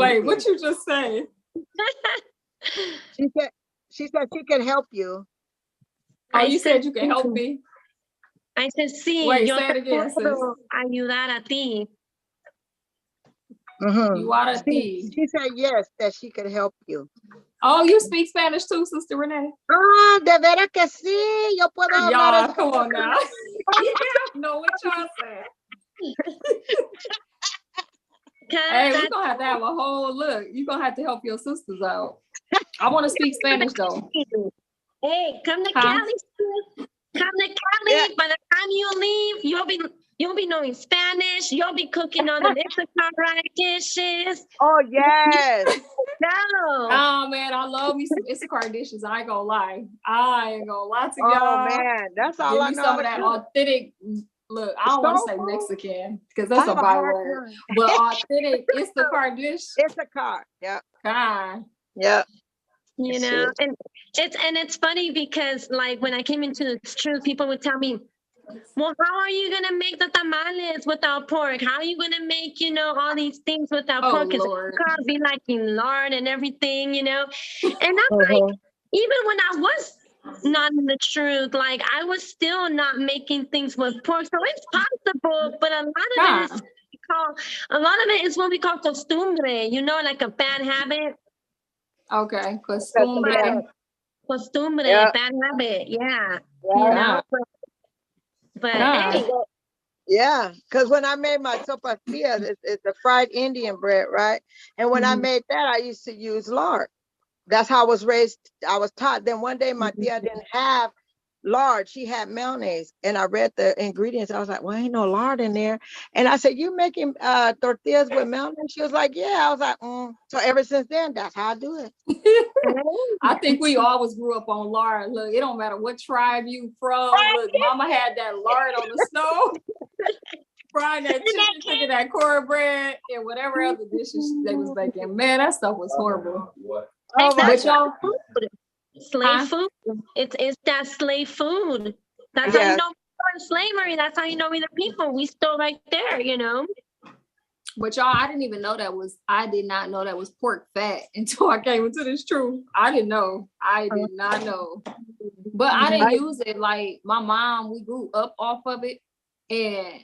Wait, what you just say? She said she can help you. Oh, you said you can help me? I said, sí, Wait, yo say it te again, sis. puedo ayudar a ti. You are a thief. She said yes, that she could help you. Oh, you speak Spanish too, Sister Renee? Ah, de veras que sí, yo puedo hablar. Y'all, come on now. No, what y'all saying? Hey, we're gonna have to have a whole look. You're gonna have to help your sisters out. I want to speak Spanish though. Hey, come to Cali. Come to Cali. Yeah. By the time you leave, you'll be knowing Spanish. You'll be cooking on the Instagram dishes. Oh yes. No. Oh man, I love me some Instacart dishes. I ain't gonna lie. I ain't gonna lie to y'all. Oh man, that's all I know. Give me some of that authentic. Look, I don't want to say Mexican because that's a byword. But authentic Instacart dish. Instacart. Yeah. Yeah. You know, and it's funny because like when I came into the truth, people would tell me, well, how are you gonna make the tamales without pork? How are you gonna make, you know, all these things without pork? Because it's gotta be like in lard and everything, you know. And I'm like, even when I was not in the truth, like I was still not making things with pork. So it's possible, but a lot of it is what we call costumbre, you know, like a bad habit. Okay, costumbre, bad habit, yeah. You know, but hey. Yeah, because when I made my sopapillas, it's a fried Indian bread, right? And when I made that, I used to use lard. That's how I was raised. I was taught. Then one day my tia didn't have lard. She had mayonnaise. And I read the ingredients. I was like, well, ain't no lard in there. And I said, you making tortillas with mayonnaise? She was like, yeah. I was like, So ever since then, that's how I do it. I think we always grew up on lard. Look, it don't matter what tribe you from. Look, mama had that lard on the stove. Frying that chicken, cooking that cornbread, and whatever other dishes they was making. Man, that stuff was horrible. Oh, but y'all, slave food. It's that slave food. That's how you know we're in slavery. That's how you know we're the people. We still right there, you know. But y'all, I did not know that was pork fat until I came into this truth. I did not know. But I didn't use it. Like my mom, we grew up off of it, and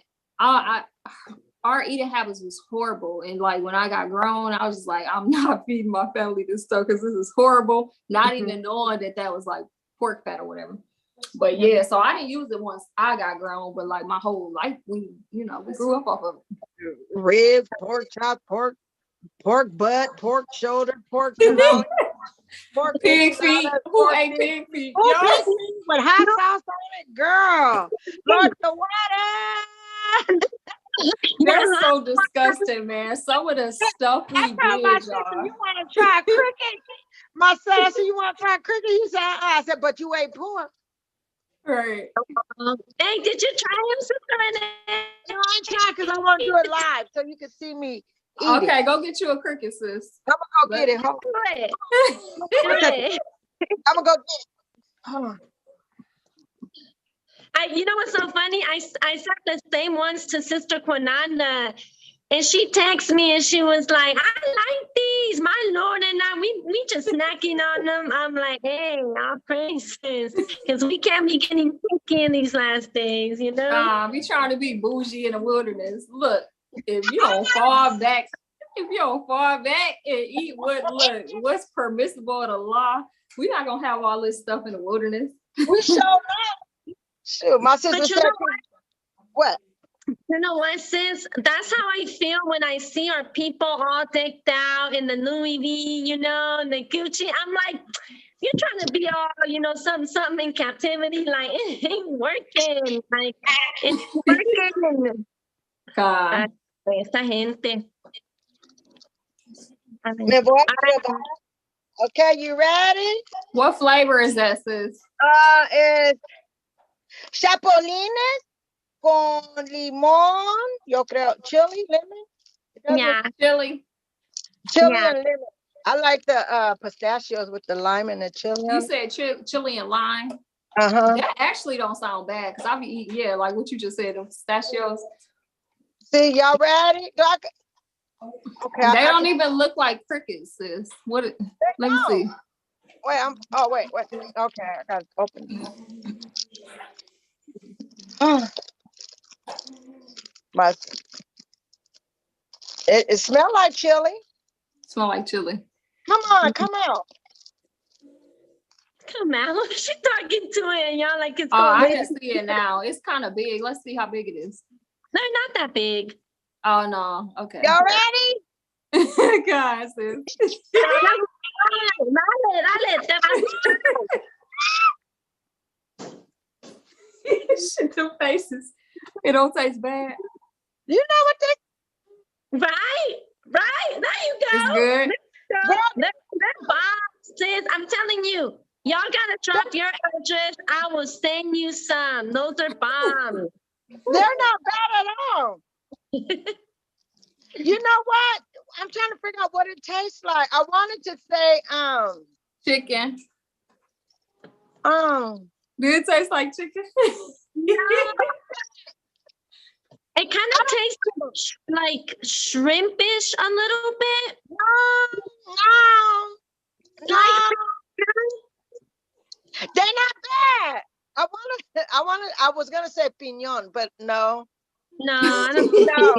our eating habits was horrible. And like when I got grown, I was just like, I'm not feeding my family this stuff because this is horrible. Not even knowing that was like pork fat or whatever. But yeah, so I didn't use it once I got grown, but like my whole life, we grew up off of it. Ribs, pork chop, pork butt, pork shoulder, pork cannoli, pork pig feet. Who ate pig feet? Pig feet with hot sauce on it, girl. Lord, the water. That's so disgusting, man. Some of the stuff we did, y'all. You want to try cricket? My son said, you want to try cricket? He said, I said, but you ate pork. Right. Hey, did you try him, Sister? No, I tried because I want to do it live so you can see me eat Okay, it. Go get you a cricket, sis. I'm going to go get it. Hold on. I'm going to go get it. Hold on. You know what's so funny? I sent the same ones to Sister Quinanda, and she texted me and she was like, I like these, my Lord, and I we just snacking on them. I'm like, hey, all praises, because we can't be getting picky in these last days, you know? We trying to be bougie in the wilderness. Look, if you don't fall back and eat what's permissible in the law, we're not gonna have all this stuff in the wilderness. We sure not. Shoot, my sister said, what? You know what, sis? That's how I feel when I see our people all decked out in the Louis V, you know, and the Gucci. I'm like, you're trying to be all, you know, something in captivity. Like, it ain't working. Like, it's working. Esta gente. Okay, you ready? What flavor is that, sis? It's chapulines con limón, yo creo, chili, lemon? Yeah. Chili and lemon. I like the pistachios with the lime and the chili. You said chili and lime? That actually don't sound bad, because I'll be eating, like what you just said, the pistachios. See, y'all ready? Okay. They don't even look like crickets, sis. What? Let me see. Wait, wait. Okay, I gotta open this. My, it smells like chili. Smell like chili. Come on, come out. Come out. She's talking to it, and y'all like it's Oh, I going. can see it now. It's kind of big. Let's see how big it is. They're not that big. Oh no. Okay. Y'all ready? God, sis. Shit, them faces. It don't taste bad. You know what they? Right. There you go. It's good. They're bombs, sis. I'm telling you. Y'all gotta drop your address. I will send you some. Those are bombs. They're not bad at all. You know what? I'm trying to figure out what it tastes like. I wanted to say, Chicken. do Do it taste like chicken? It kind of tastes like shrimpish a little bit. No. They're not bad. I was gonna say pinon, but no. No, I don't No.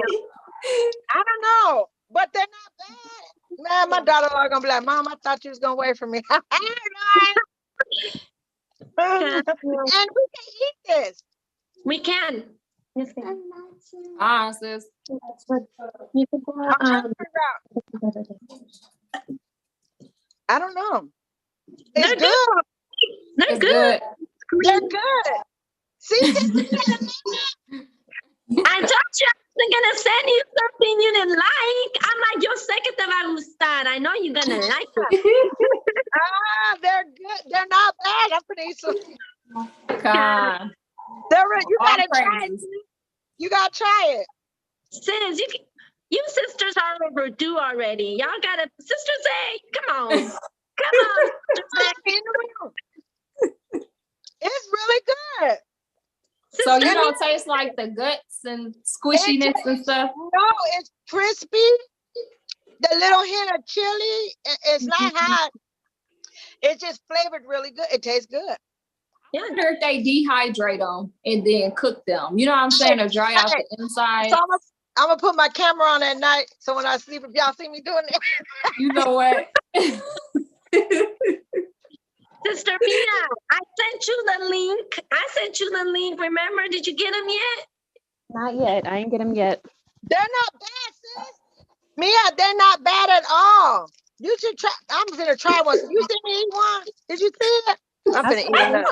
I don't know, but they're not bad. Man, my daughter-in-law gonna be like, Mom, I thought you was gonna wait for me. And we can eat this. We can. Yes, Sis. I'm trying to figure out. I don't know. It's They're good. They're It's good. They're good. See, I told you I was gonna send you something you didn't like. I'm like, yo sé que te va a gustar. I know you're gonna like it. they're good. They're not bad. I'm pretty sure. God. You All gotta try it. praises. You gotta try it. Sis, you sisters are overdue already. Y'all gotta, Sisters A, come on. Come on, Sisters A. It's really good. So you don't taste like the guts and squishiness and stuff? No, it's crispy. The little hint of chili. It's not hot. It's just flavored really good. It tastes good. I wonder if they dehydrate them and then cook them. You know what I'm saying? To dry out the inside. So I'm gonna put my camera on at night. So when I sleep, if y'all see me doing it. You know what? Sister Mia, I sent you the link. Remember? Did you get them yet? Not yet. I ain't get them yet. They're not bad, sis. Mia, they're not bad at all. You should try. I'm gonna try one. You see me eat one? Did you see it? I'm gonna eat another.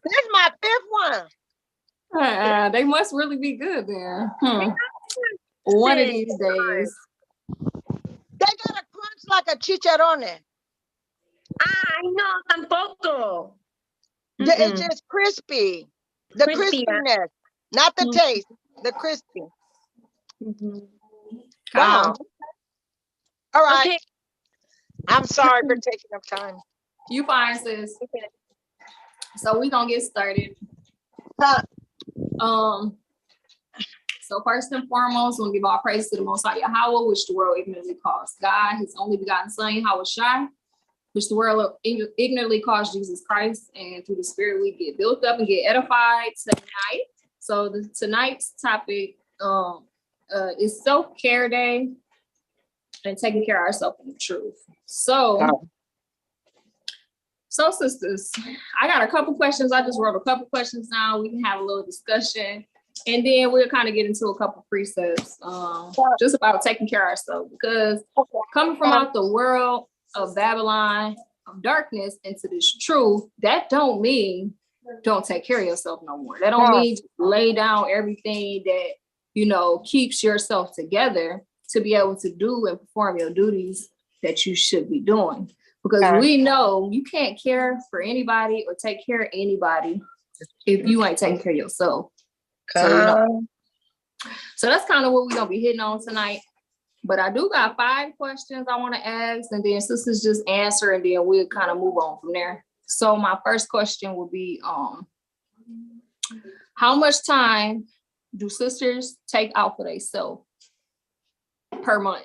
This is my fifth one. They must really be good then. One of these days. They got a crunch like a chicharrone. I know, tampoco. It's just crispy. The Crispy, crispiness, not the taste. The crispy. Wow. All right. Okay. I'm sorry for taking up time. You fine, sis. So we gonna get started. So first and foremost, we'll give all praise to the Most High Yahweh, which the world ignorantly calls God, His only begotten Son, Yahweh Shai, which the world ignorantly calls Jesus Christ. And through the Spirit, we get built up and get edified tonight. So tonight's topic is Self-Care Day and taking care of ourselves in the truth. So sisters, I got a couple questions. I just wrote a couple questions down. We can have a little discussion. And then we'll kind of get into a couple precepts just about taking care of ourselves. Because coming from out the world of Babylon, of darkness, into this truth, that don't mean don't take care of yourself no more. That don't mean lay down everything that, you know, keeps yourself together to be able to do and perform your duties that you should be doing. Because we know you can't care for anybody or take care of anybody if you ain't taking care of yourself. So that's kind of what we're gonna be hitting on tonight. But I do got 5 questions I want to ask, and then sisters just answer, and then we'll kind of move on from there. So my first question will be, how much time do sisters take out for themselves? per month.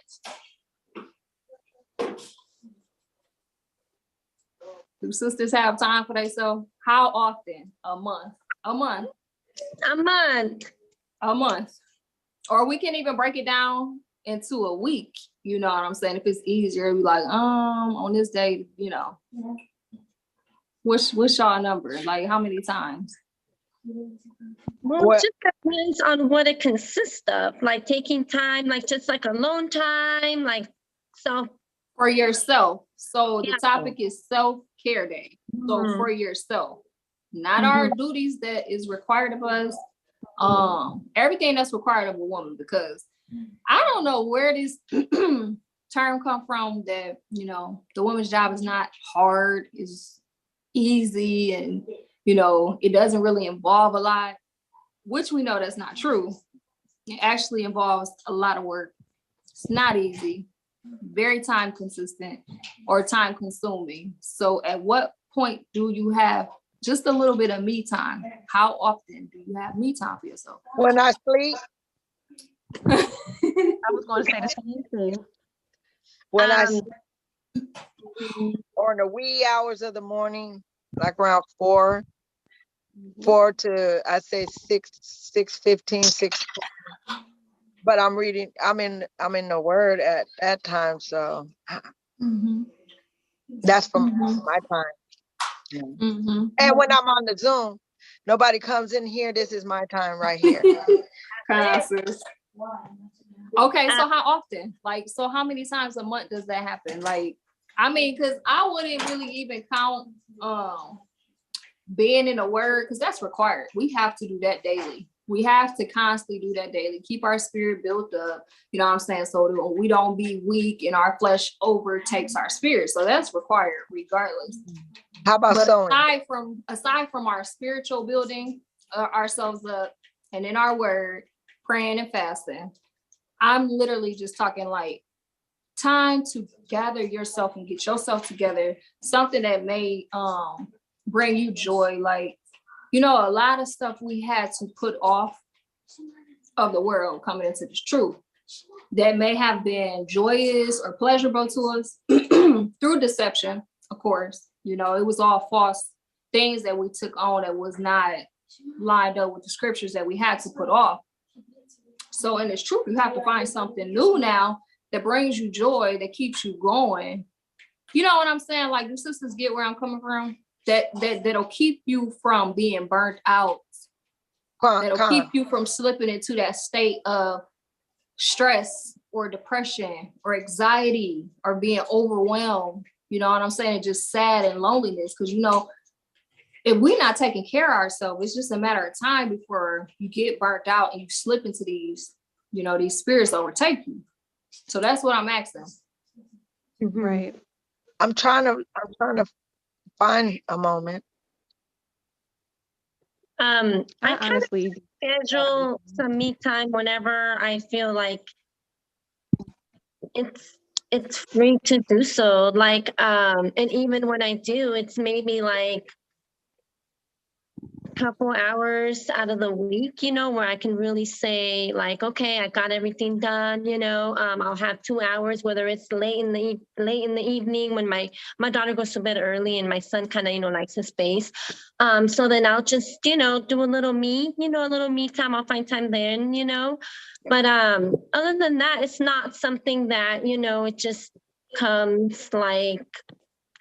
Do sisters have time for themselves? How often? A month. A month. A month. A month. Or we can even break it down into a week. You know what I'm saying? If it's easier, be like, on this day, you know. What's y'all number? Like how many times? Well, it just depends on what it consists of. Like taking time, like just like alone time, like so. For yourself. So the topic is self-care day. So for yourself, not our duties that is required of us. Everything that's required of a woman, because I don't know where this term come from that, you know, the woman's job is not hard, is easy, and you know, it doesn't really involve a lot, which we know that's not true. It actually involves a lot of work. It's not easy, very time consistent or time consuming. So at what point do you have just a little bit of me time? How often do you have me time for yourself? When I sleep. I was going to say the same thing. When I sleep, or in the wee hours of the morning, like around 4 to I say 6:15, 6. But I'm reading. I'm in the Word at that time, so that's from my time. And when I'm on the Zoom, nobody comes in here. This is my time right here. Okay, so how often? Like, so how many times a month does that happen? Like, I mean, because I wouldn't really even count being in the Word, because that's required. We have to do that daily. We have to constantly do that daily. Keep our spirit built up. You know what I'm saying? So that we don't be weak and our flesh overtakes our spirit. So that's required regardless. How about sewing? Aside from our spiritual building ourselves up and in our Word, praying and fasting, I'm literally just talking like time to gather yourself and get yourself together. Something that may bring you joy. Like, you know, a lot of stuff we had to put off of the world coming into this truth that may have been joyous or pleasurable to us through deception, of course. You know, it was all false things that we took on that was not lined up with the scriptures that we had to put off. So in this truth, you have to find something new now that brings you joy, that keeps you going. You know what I'm saying? Like, the sisters get where I'm coming from? That'll keep you from being burnt out. That'll keep you from slipping into that state of stress or depression or anxiety or being overwhelmed. You know what I'm saying? Just sad and loneliness. Because, you know, if we're not taking care of ourselves, it's just a matter of time before you get burnt out and you slip into these, you know, these spirits overtake you. So that's what I'm asking. Right. I'm trying to find a moment. I honestly schedule some me time whenever I feel like it's free to do so. Like, and even when I do, it's maybe like a couple hours out of the week, you know, where I can really say like, okay, I got everything done, you know. I'll have 2 hours, whether it's late in the evening when my daughter goes to bed early and my son kind of, you know, likes his space. So then I'll just, you know, do a little me time. I'll find time then, you know. But other than that, it's not something that, you know, it just comes like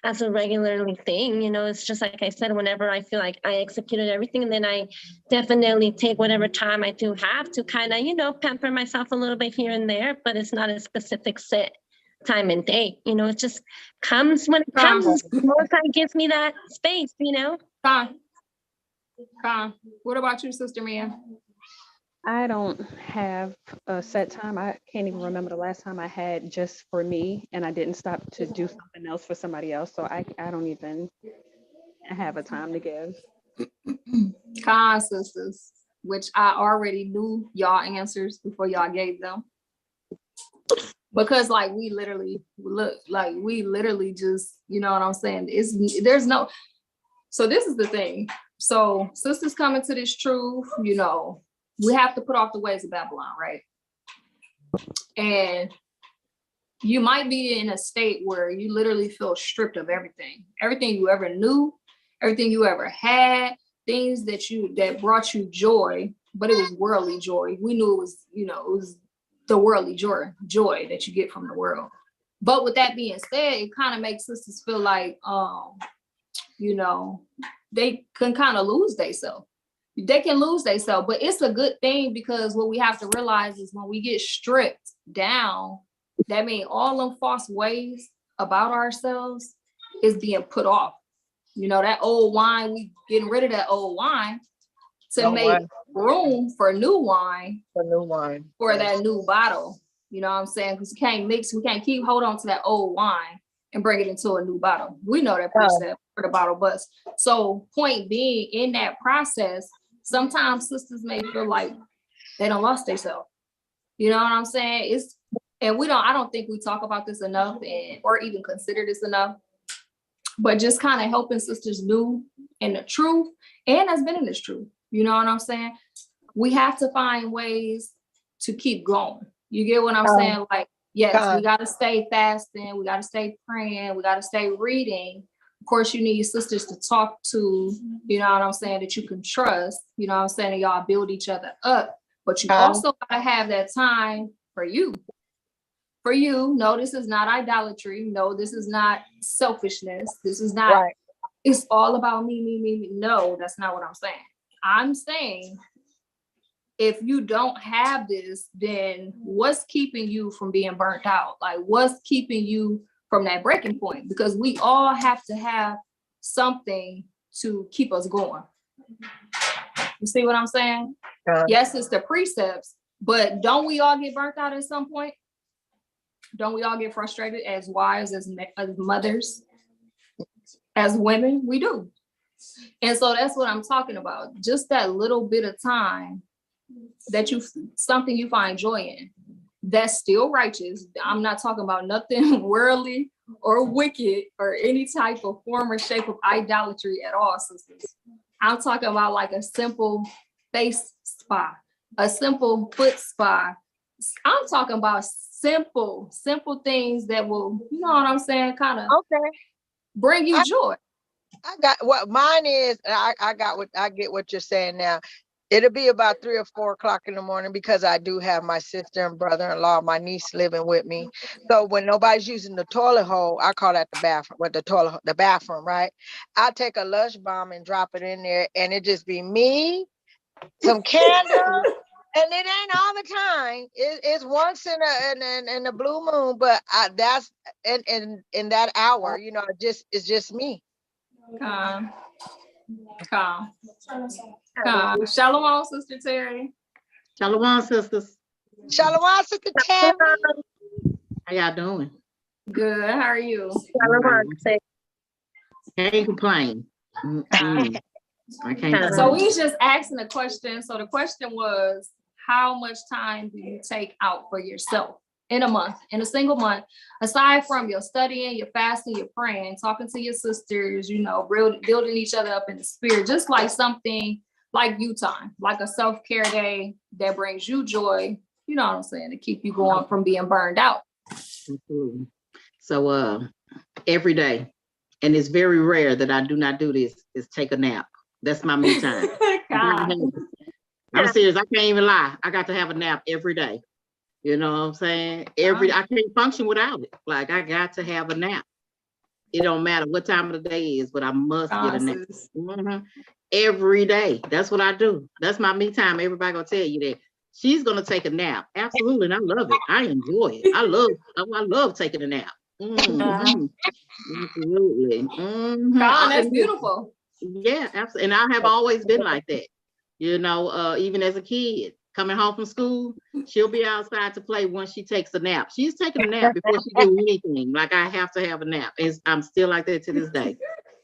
as a regularly thing, you know. It's just like I said, whenever I feel like I executed everything, and then I definitely take whatever time I do have to kind of, you know, pamper myself a little bit here and there, but it's not a specific set time and date, you know. It just comes when it comes. Most time gives me that space, you know. What about you, Sister Mia? I don't have a set time. I can't even remember the last time I had just for me and I didn't stop to do something else for somebody else. So I don't even have a time to give. Sisters, which I already knew y'all answers before y'all gave them. Because like we literally just, you know what I'm saying? So this is the thing. So sisters coming to this truth, you know, we have to put off the ways of Babylon, right? And you might be in a state where you literally feel stripped of everything you ever knew, everything you ever had, things that brought you joy, but it was worldly joy. We knew it was, it was the worldly joy that you get from the world. But with that being said, it kind of makes sisters feel like, they can kind of lose themselves. They can lose themselves, but it's a good thing, because what we have to realize is when we get stripped down, that means all them false ways about ourselves is being put off. That old wine, we getting rid of that old wine to make room for new wine. For that new bottle. You know what I'm saying? Because we can't keep hold on to that old wine and bring it into a new bottle. We know that precept for the bottle bust. So point being, in that process, sometimes sisters may feel like they done lost themselves. You know what I'm saying? I don't think we talk about this enough or even consider this enough, but just kind of helping sisters new in the truth and has been in this truth. You know what I'm saying? We have to find ways to keep going. You get what I'm saying? Like, yes, we got to stay fasting. We got to stay praying. We got to stay reading. Of course, you need sisters to talk to, you know what I'm saying, that you can trust, you know what I'm saying, and y'all build each other up. But you also got to have that time for you. For you, no, this is not idolatry. No, this is not selfishness. This is not, it's all about me. No, that's not what I'm saying. I'm saying, if you don't have this, then what's keeping you from being burnt out? Like, what's keeping you from that breaking point? Because we all have to have something to keep us going. You see what I'm saying? Yes, it's the precepts, but don't we all get burnt out at some point? Don't we all get frustrated as wives, as mothers, as women? We do. And so that's what I'm talking about. Just that little bit of time that something you find joy in, that's still righteous. I'm not talking about nothing worldly or wicked or any type of form or shape of idolatry at all, sisters. I'm talking about like a simple face spa, a simple foot spa. I'm talking about simple things that will, you know what I'm saying, kind of bring you joy. I got what mine is. I get what you're saying now. It'll be about 3 or 4 o'clock in the morning, because I do have my sister and brother-in-law, my niece living with me. So when nobody's using the toilet hole, I call that the bathroom, the bathroom, right? I take a Lush bomb and drop it in there, and it just be me, some candles, and it ain't all the time. It's once in a blue moon, but that's in that hour, it's just me. Calm. Shalom, Sister Terry. Shalom, sisters. Shalom, Sister Terry. How y'all doing? Good. How are you? Can't complain. I can't. So we just asking a question. So the question was, how much time do you take out for yourself in a month, in a single month, aside from your studying, your fasting, your praying, talking to your sisters, building each other up in the spirit, just like something like you time, like a self-care day that brings you joy, you know what I'm saying, to keep you going from being burned out. Absolutely. So every day, and it's very rare that I do not do this, is take a nap. That's my me time. I'm serious. I can't even lie. I got to have a nap every day. You know what I'm saying? I can't function without it. Like, I got to have a nap. It don't matter what time of the day is, but I must get a nap. Every day. That's what I do. That's my me time. Everybody gonna tell you that. She's gonna take a nap. Absolutely. And I love it. I enjoy it. I love taking a nap. Absolutely. That's beautiful. Yeah, absolutely. And I have always been like that. Even as a kid, coming home from school, she'll be outside to play once she takes a nap. She's taking a nap before she do anything. Like, I have to have a nap. I'm still like that to this day.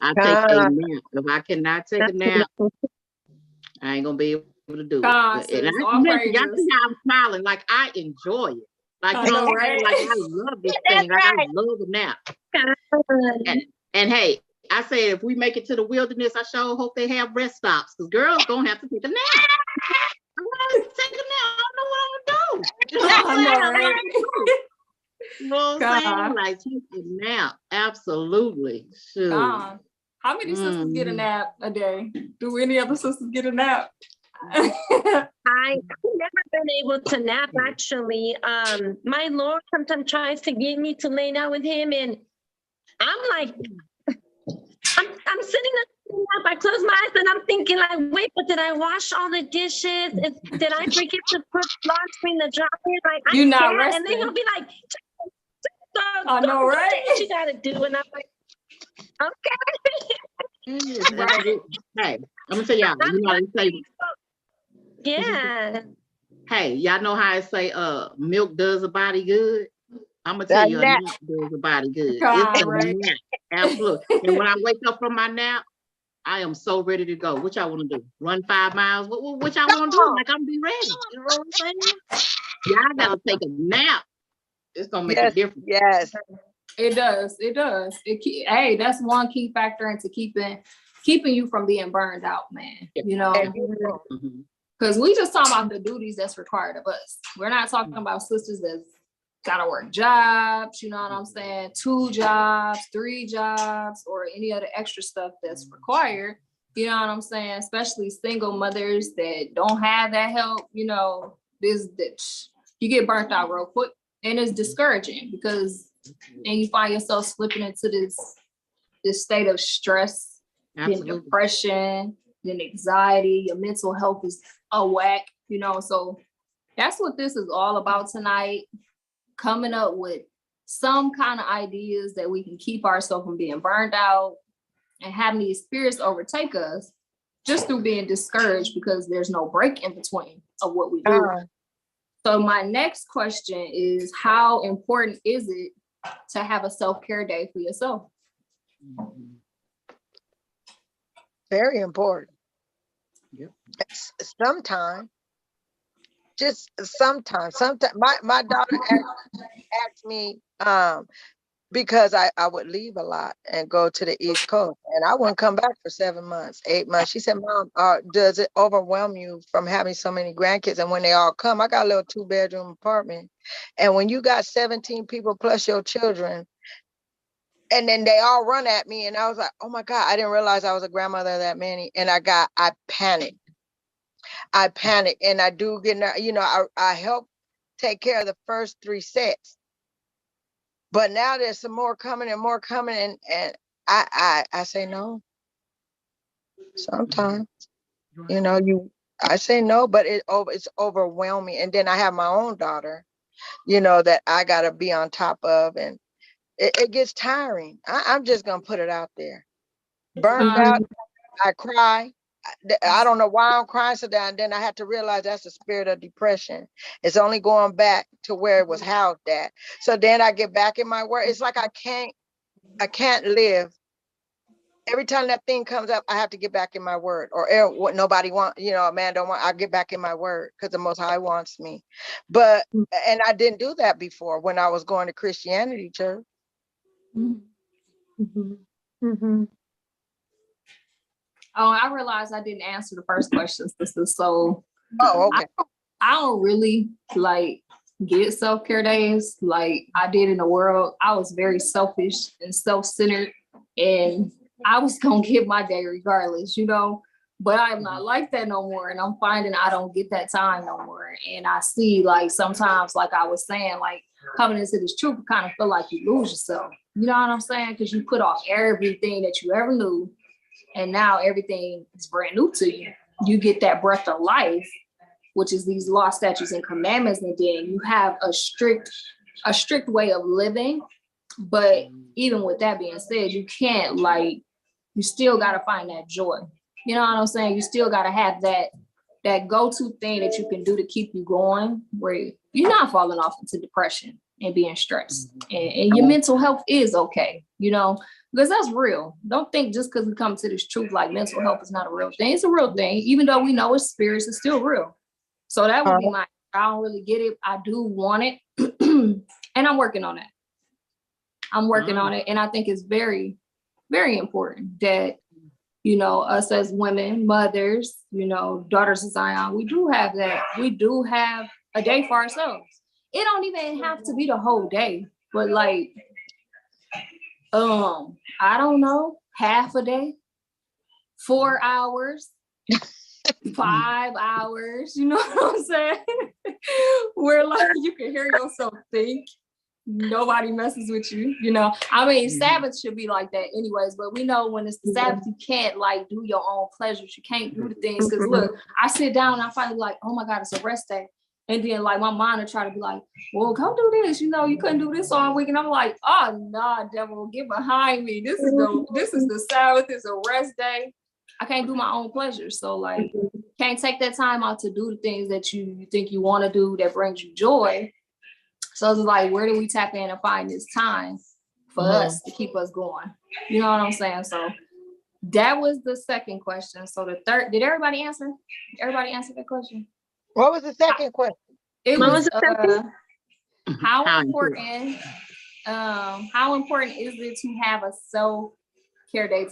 I take a nap. If I cannot take a nap, I ain't gonna be able to do it. And y'all see how I'm smiling. Like, I enjoy it. Like, you know, right? Like, I love this thing. Like, I love a nap. And hey, I say, if we make it to the wilderness, I sure hope they have rest stops, because girls gonna have to take a nap. I'm gonna take a nap. I don't know what I'm gonna do. You know what I'm saying? God, Like take a nap. Absolutely. Shoot. God. How many sisters get a nap a day? Do any other sisters get a nap? I've never been able to nap actually. My Lord sometimes tries to get me to lay down with him, and I'm like, I'm sitting there, I close my eyes and I'm thinking like, wait, but did I wash all the dishes? Did I forget to put laundry in the dryer? Like I You're not can't. resting. And then he'll be like, I know, right? What you gotta do? And I'm like, okay. Right. Hey, I'm gonna tell y'all, you know how they say, Yeah. hey, y'all know how I say milk does a body good? I'm gonna tell you a nap does a body good. God, It's a right? nap. Absolutely. And when I wake up from my nap, I am so ready to go. What y'all want to do? Run 5 miles? What y'all want to do? Like I'm be ready. You know what I'm saying? Y'all gotta take a nap. It's gonna make a difference. Yes. It does. It does. Hey, that's one key factor into keeping you from being burned out, man. You know, because we just talking about the duties that's required of us. We're not talking about sisters that's gotta work jobs, you know what I'm saying? 2 jobs, 3 jobs, or any other extra stuff that's required. You know what I'm saying? Especially single mothers that don't have that help, you know, you get burnt out real quick. And it's discouraging because then you find yourself slipping into this state of stress, then depression, then anxiety, your mental health is a whack, you know. So that's what this is all about tonight. Coming up with some kind of ideas that we can keep ourselves from being burned out and having these spirits overtake us just through being discouraged because there's no break in between of what we do. So my next question is, how important is it to have a self-care day for yourself? Very important. Yep. Sometimes my daughter asked me, because I would leave a lot and go to the East Coast, and I wouldn't come back for 7 months, 8 months. She said, Mom, does it overwhelm you from having so many grandkids? And when they all come, I got a little 2-bedroom apartment. And when you got 17 people plus your children, and then they all run at me, and I was like, oh my God, I didn't realize I was a grandmother of that many. And I panicked. And I do get, you know, I help take care of the first 3 sets. But now there's some more coming and more coming, and I say no. Sometimes, you know, I say no, but it's overwhelming. And then I have my own daughter, you know, that I gotta be on top of, and it gets tiring. I'm just gonna put it out there. Burned out, I cry. I don't know why I'm crying so down. Then I had to realize that's the spirit of depression. It's only going back to where it was housed at. So then I get back in my word. It's like I can't live. Every time that thing comes up, I have to get back in my word. Or what nobody wants, you know, a man don't want, I get back in my word because the Most High wants me. But, and I didn't do that before when I was going to Christianity church. Oh, I realized I didn't answer the first question, sister. So okay. I don't really like get self-care days like I did in the world. I was very selfish and self-centered, and I was gonna get my day regardless, you know. But I'm not like that no more, and I'm finding I don't get that time no more. And I see, like, sometimes, like I was saying, like coming into this truth, you kind of feel like you lose yourself. You know what I'm saying? Because you put off everything that you ever knew. And now everything is brand new to you. You get that breath of life, which is these law, statutes, and commandments. And then you have a strict way of living. But even with that being said, you can't, like, you still got to find that joy. You know what I'm saying? You still got to have that go-to thing that you can do to keep you going, where you're not falling off into depression and being stressed. And your mental health is okay, you know, because that's real. Don't think just because we come to this truth like mental health is not a real thing. It's a real thing. Even though we know it's spirits, it's still real. So that would be I don't really get it. I do want it. And I'm working on it. And I think it's very, very important that, you know, us as women, mothers, you know, daughters of Zion, we do have that. We do have a day for ourselves. it don't even have to be the whole day, but like, I don't know, half a day, 4 hours, 5 hours, you know what I'm saying? Where like you can hear yourself think, nobody messes with you, you know. I mean, Sabbath should be like that anyways, but we know when it's the Sabbath, you can't like do your own pleasures. You can't do the things, because look, I sit down and I finally like, oh my God, it's a rest day. And then like my mind will try to be like, well, come do this, you know, you couldn't do this all week. And I'm like, oh nah, devil, get behind me. This is the Sabbath, it's a rest day. I can't do my own pleasures. So like, can't take that time out to do the things that you think you want to do that brings you joy. So it's like, where do we tap in and find this time for us to keep us going? You know what I'm saying? So that was the second question. So the third, did everybody answer? Everybody answer that question? What was the second question? It What was was the second? how important is it to have a self-care day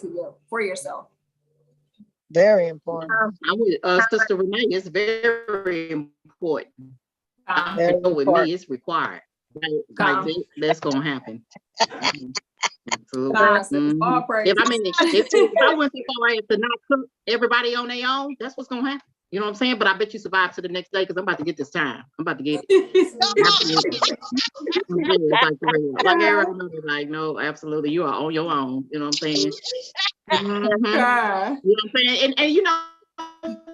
for yourself? Very important. I would, Sister Renee, it's very important. Very With important. me, it's required. Like that's gonna happen. Absolutely. If I went so far as to not cook everybody on their own, that's what's gonna happen. You know what I'm saying? But I bet you survive to the next day, because I'm about to get this time. I'm about to get it. Absolutely. Like everybody knows, like, no, absolutely, you are on your own. You know what I'm saying? You know what I'm saying? And you know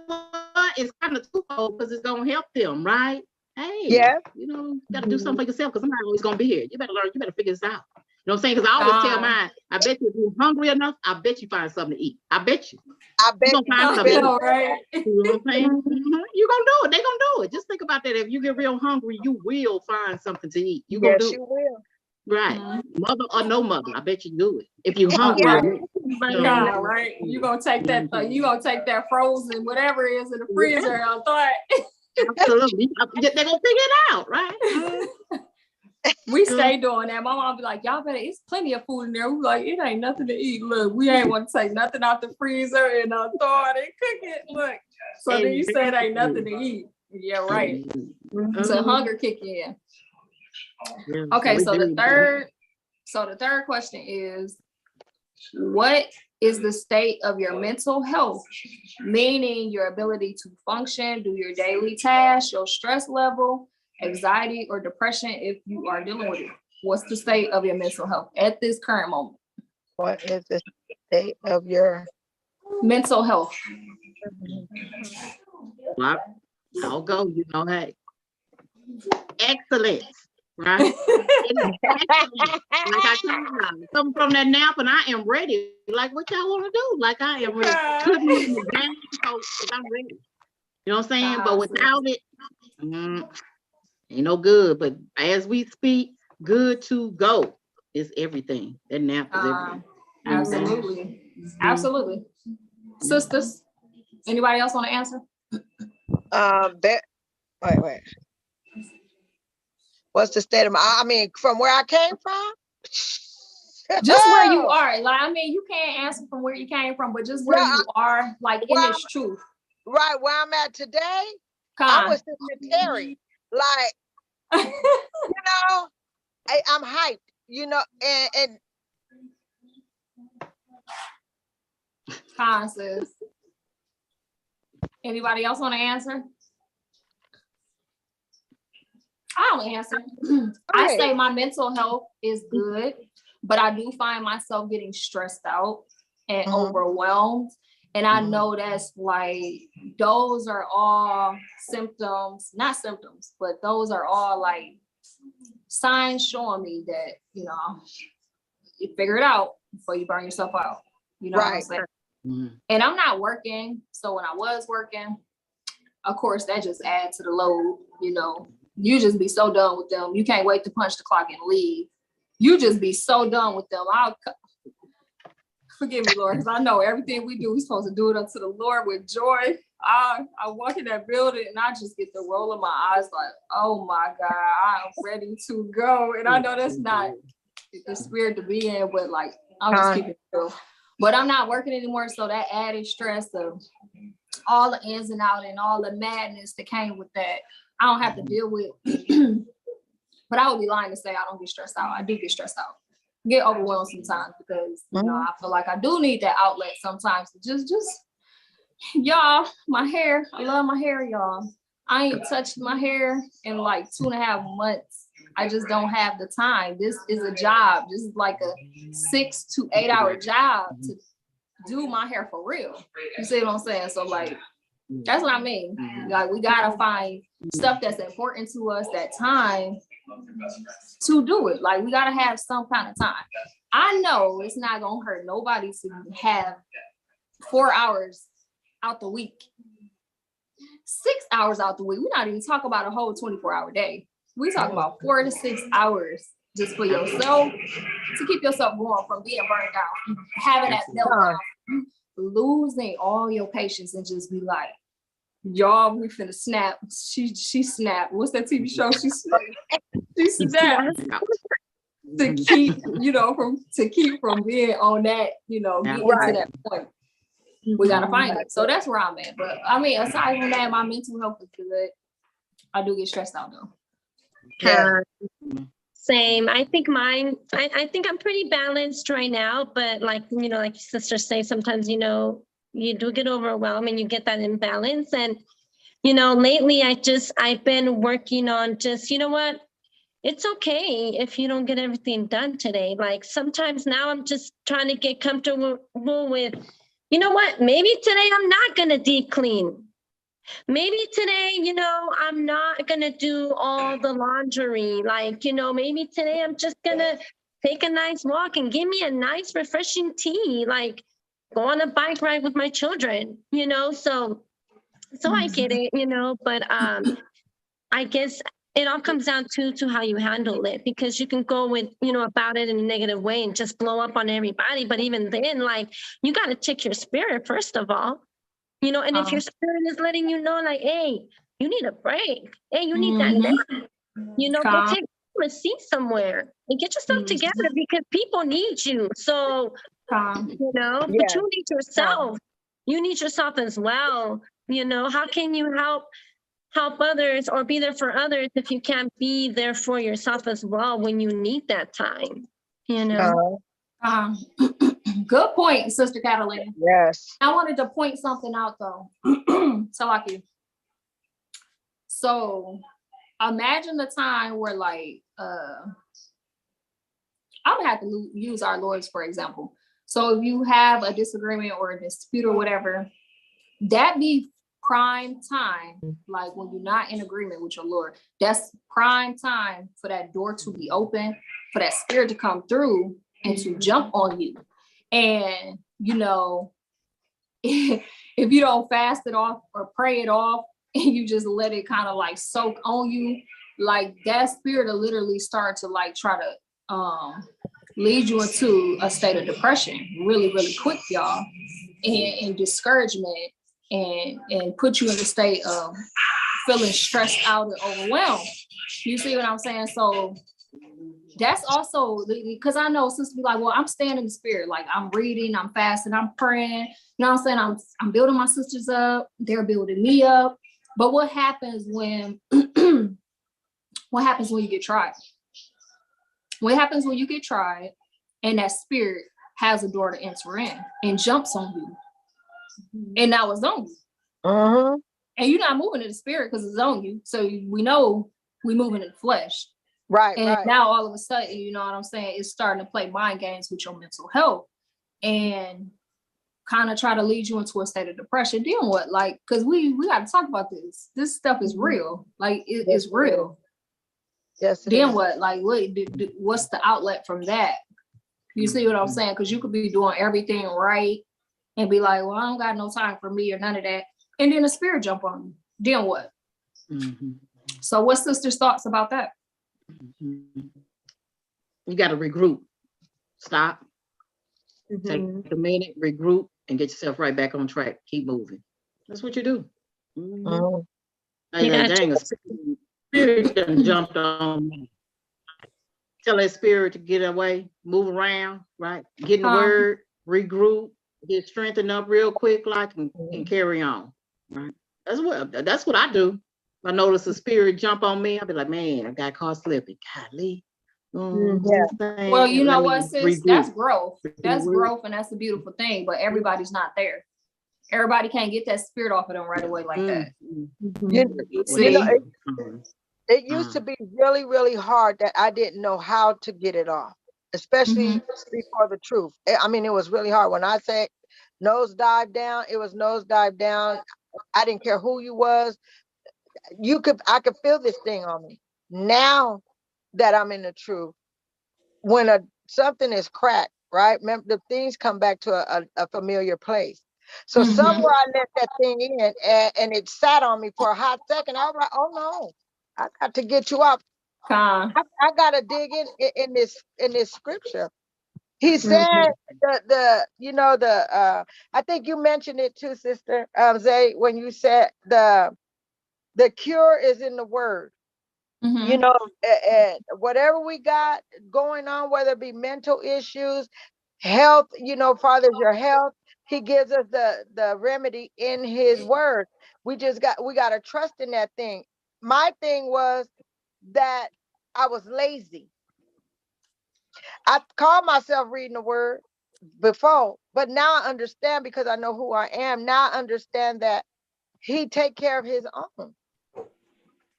what? It's kind of twofold, because it's gonna help them, right? Hey, you know, you gotta do something for yourself, because I'm not always gonna be here. You better learn, you better figure this out. You know what I'm saying? Because I always tell mine, I bet you if you're hungry enough, I bet you find something to eat. I bet you. I bet you're gonna find something to eat. Right? You know what I'm saying? You're gonna do it. They're gonna do it. Just think about that. If you get real hungry, you will find something to eat. You're gonna do it. You will. Right. Mother or no mother, I bet you do it. If you're hungry, right? You're gonna take that, you gonna take that frozen, whatever it is in the freezer, I thought. Absolutely. They're gonna figure it out, right? We stay doing that. My mom be like, y'all better, it's plenty of food in there. We like, it ain't nothing to eat. Look, we ain't want to take nothing out the freezer and throw it and cook it. Look. So then you said ain't nothing to eat. Yeah, right. So hunger kick in. Okay, so the third question is, what is the state of your mental health? Meaning your ability to function, do your daily tasks, your stress level, anxiety or depression, if you are dealing with it. What's the state of your mental health at this current moment? What is the state of your mental health? Well, I'll go, you know, hey. Excellent, right? Excellent. Like I told you, come from that nap and I am ready. Like, what y'all want to do? Like, I am ready. Put me in the game because I'm ready. You know what I'm saying? But without it, ain't no good. But as we speak, good to go is everything. That nap is everything. Absolutely. Absolutely. Sisters, anybody else want to answer? Wait. What's the state of I mean, from where I came from? Just where you are. Like, I mean, you can't answer from where you came from, but just where you are, like in this truth. Right, where I'm at today, I was in Dietary. Like, you know, I'm hyped, you know, and Constance. Anybody else want to answer? I'll answer. I say my mental health is good, but I do find myself getting stressed out and overwhelmed. And I know that's like, those are all symptoms, not symptoms, but those are all like signs showing me that, you know, you figure it out before you burn yourself out. You know what I'm saying? And I'm not working. So when I was working, of course, that just adds to the load, you know. You just be so done with them. You can't wait to punch the clock and leave. You just be so done with them. Forgive me, Lord, because I know everything we do, we're supposed to do it unto the Lord with joy. I walk in that building and I just get the roll of my eyes like, oh my God, I'm ready to go. And I know that's not the spirit to be in, but like, I'll just keep it real. But I'm not working anymore, so that added stress of all the ins and outs and all the madness that came with that, I don't have to deal with But I would be lying to say I don't get stressed out. I do get stressed out. Get overwhelmed sometimes because you know I feel like I do need that outlet sometimes. Just y'all, my hair. I love my hair, y'all. I ain't touched my hair in like 2.5 months. I just don't have the time. This is a job. This is like a 6 to 8 hour job to do my hair for real. You see what I'm saying? So like, that's what I mean. Like we gotta find stuff that's important to us, that time to do it. Like we gotta have some kind of time. I know it's not gonna hurt nobody to have 4 hours out the week. 6 hours out the week. We're not even talking about a whole 24-hour day. We talk about 4 to 6 hours just for yourself to keep yourself going from being burned out, having that meltdown, losing all your patience and just be like, y'all, we finna snap. She snapped. What's that TV show? She snapped. She snapped. To keep, you know, from being on that, you know, getting to that point. We gotta find it. So that's where I'm at. But I mean, aside from that, my mental health is good. I do get stressed out though. Same. I think mine, I think I'm pretty balanced right now, but like, you know, like your sisters say, sometimes, you know, you do get overwhelmed and you get that imbalance. And, you know, lately I've been working on just, you know what, it's okay if you don't get everything done today. Like sometimes now I'm just trying to get comfortable with, you know what, maybe today I'm not going to deep clean. Maybe today, you know, I'm not going to do all the laundry. Like, you know, maybe today I'm just going to take a nice walk and give me a nice refreshing tea, like go on a bike ride with my children, you know, so I get it, you know, but I guess it all comes down to how you handle it, because you can go with, you know, about it in a negative way and just blow up on everybody. But even then, like, you got to check your spirit, first of all. You know, and if your spirit is letting you know, like, hey, you need a break. Hey, you need that nap. You know, go take a seat somewhere and get yourself together, because people need you. So, you know, but you need yourself. You need yourself as well. You know, how can you help others or be there for others if you can't be there for yourself as well when you need that time? You know? Good point, Sister Catalina. Yes. I wanted to point something out though. So imagine the time where like I'm gonna have to use our Lords for example. So if you have a disagreement or a dispute or whatever, that be prime time, like when you're not in agreement with your Lord, that's prime time for that door to be open, for that spirit to come through and to jump on you. And, you know, if you don't fast it off or pray it off and you just let it kind of like soak on you, like that spirit will literally start to like try to lead you into a state of depression really, really quick, y'all, and discouragement and put you in a state of feeling stressed out and overwhelmed. You see what I'm saying? So that's also because I know sisters be like, well, I'm staying in the spirit. Like I'm reading, I'm fasting, I'm praying. You know what I'm saying? I'm building my sisters up. They're building me up. But what happens when what happens when you get tried? What happens when you get tried and that spirit has a door to enter in and jumps on you? And now it's on you. And you're not moving in the spirit because it's on you. So we know we moving in the flesh. Right. And now all of a sudden, you know what I'm saying, it's starting to play mind games with your mental health and kind of try to lead you into a state of depression. Then what? Like, because we got to talk about this. This stuff is real. Like it's real. Yes. Then what? Like, what's the outlet from that? You see what I'm saying? Because you could be doing everything right and be like, well, I don't got no time for me or none of that. And then the spirit jump on you. Then what? So what's sister's thoughts about that? You got to regroup. Stop. Take a minute, regroup, and get yourself right back on track. Keep moving. That's what you do. Dang, a spirit done jumped on me. Tell that spirit to get away, move around, right? Get in the word, regroup, get strengthened up real quick, like and carry on. Right. That's what I do. I notice a spirit jump on me, I'll be like, man, I got caught slipping. Golly. Well, you know what, sis? That's growth. That's Regroup. growth, and that's a beautiful thing. But everybody's not there. Everybody can't get that spirit off of them right away like that. It used to be really, really hard that I didn't know how to get it off, especially before the truth. I mean, it was really hard. When I say nose dive down, it was nose dive down. I didn't care who you was. I could feel this thing on me. Now that I'm in the truth, when something is cracked, right? Remember, the things come back to a familiar place. So somewhere I let that thing in, and it sat on me for a hot second. I was like, oh no, I got to get you up. I got to dig in this scripture. He said I think you mentioned it too, Sister Zay, when you said the cure is in the word. You know, whatever we got going on, whether it be mental issues, health, you know, Father's your health. He gives us the remedy in his word. We got to trust in that thing. My thing was that I was lazy. I called myself reading the word before, but now I understand because I know who I am. Now I understand that he take care of his own.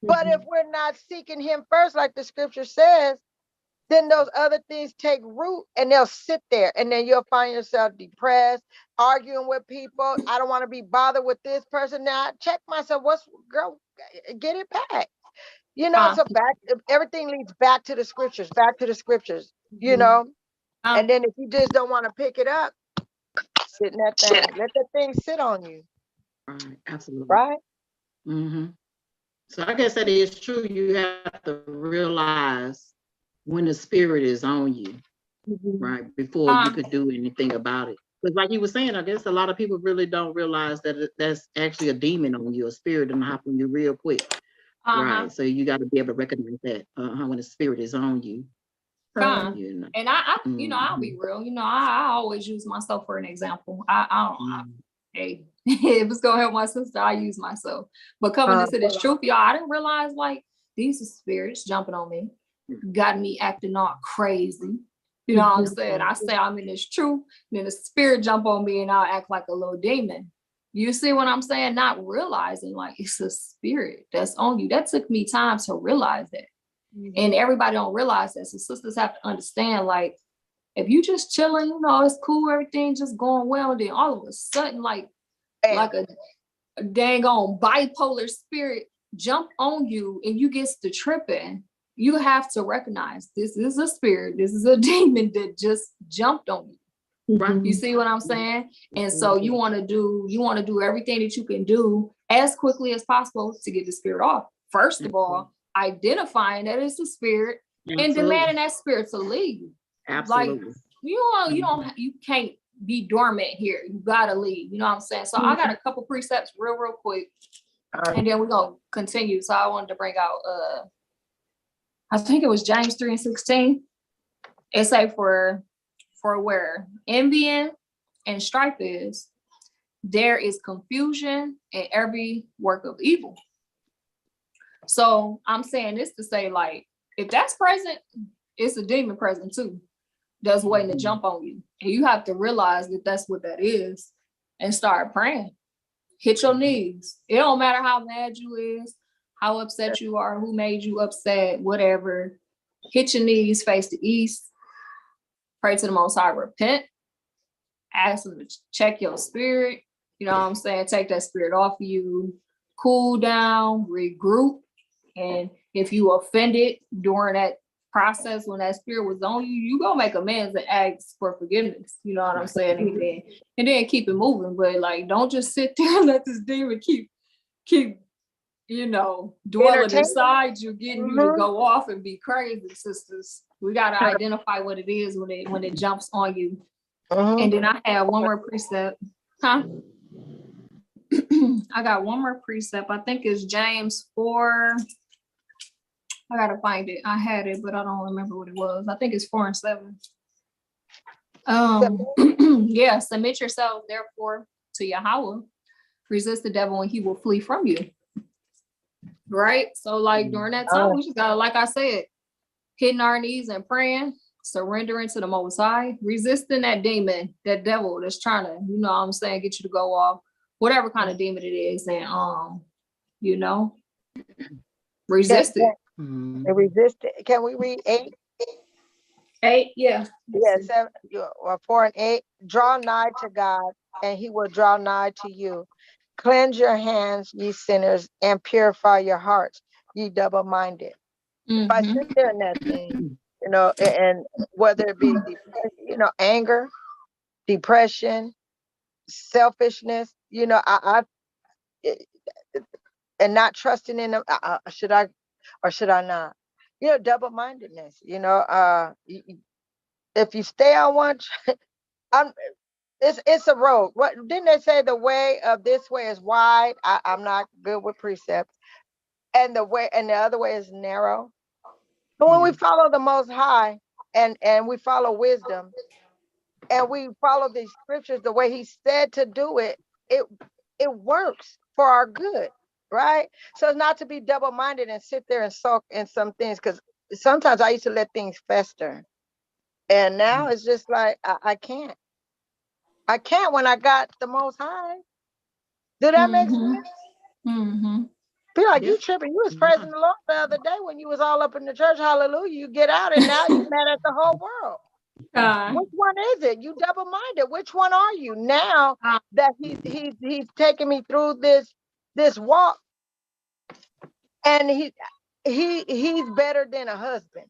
But if we're not seeking him first, like the scripture says, then those other things take root and they'll sit there, and then you'll find yourself depressed, arguing with people. I don't want to be bothered with this person. Now I check myself. Girl, get it back. You know, so everything leads back to the scriptures, you know. And then if you just don't want to pick it up, sit in that thing. Let that thing sit on you. Right, absolutely. Right? So I guess that is true. You have to realize when the spirit is on you, right, before you could do anything about it. Because like you were saying, I guess a lot of people really don't realize that that's actually a demon on you, a spirit and hop on you real quick. Right. So you got to be able to recognize that when the spirit is on you. You know. And I you know, I'll be real. You know, I always use myself for an example. Hey, if it's gonna help my sister, I use myself. But coming into this truth, y'all, I didn't realize like these are spirits jumping on me, got me acting all crazy. You know what I'm saying? I say I'm in this truth, then the spirit jump on me and I'll act like a little demon. You see what I'm saying? Not realizing like it's a spirit that's on you. That took me time to realize that. And everybody don't realize that. So sisters have to understand, like, if you just chilling, you know, it's cool, everything just going well, and then all of a sudden, like a dang on bipolar spirit jump on you and you get to tripping, you have to recognize this is a spirit, this is a demon that just jumped on you. Right. You see what I'm saying? And so you want to do everything that you can do as quickly as possible to get the spirit off. First of all, identifying that it's a spirit and demanding that spirit to leave. Absolutely. Like you can't be dormant here. You gotta leave. You know what I'm saying? So I got a couple precepts real quick, and then we're gonna continue. So I wanted to bring out I think it was James 3:16. It say for where envying and strife is, there is confusion in every work of evil. So I'm saying this to say, like, if that's present, it's a demon present too, that's waiting to jump on you. And you have to realize that that's what that is and start praying. Hit your knees. It don't matter how mad you is, how upset you are, who made you upset, whatever. Hit your knees, face the east. Pray to the Most High, repent. Ask him to check your spirit. You know what I'm saying? Take that spirit off of you. Cool down, regroup. And if you offended during that process when that spirit was on you, you gonna make amends and ask for forgiveness. You know what I'm saying? And then keep it moving. But like, don't just sit there and let this demon keep you know, dwelling inside you, getting you to go off and be crazy, sisters. We gotta identify what it is when it jumps on you. And then I have one more precept. I got one more precept. I think it's James 4. I gotta find it. I had it, but I don't remember what it was. I think it's 4 and 7. Yeah, submit yourself therefore to Yahweh. Resist the devil and he will flee from you. right? So like during that time, we just gotta, like I said, hitting our knees and praying, surrendering to the Most High, resisting that demon, that devil that's trying to, you know what I'm saying, get you to go off, whatever kind of demon it is, and you know, resist it. And resist it. Can we read 8? 8, yeah. Yeah, 7 or 4 and 8. Draw nigh to God, and he will draw nigh to you. Cleanse your hands, ye sinners, and purify your hearts, ye double-minded. If I sit there in that thing, you know, and whether it be, you know, anger, depression, selfishness, you know, and not trusting in them, should I or should I not? You know, double-mindedness, you know, if you stay on one, it's a road. What didn't they say? The way of this way is wide. I'm not good with precepts, and the other way is narrow. But when we follow the Most High and we follow wisdom and we follow these scriptures the way He said to do it, it works for our good, right? So it's not to be double-minded and sit there and sulk in some things, because sometimes I used to let things fester, and now it's just like I can't. I can't when I got the Most High. Did that make sense? Feel like you tripping. You was praising the Lord the other day when you was all up in the church. Hallelujah. You get out and now you mad at the whole world. Which one is it? You double-minded. Which one are you now that he's taking me through this walk, and he's better than a husband.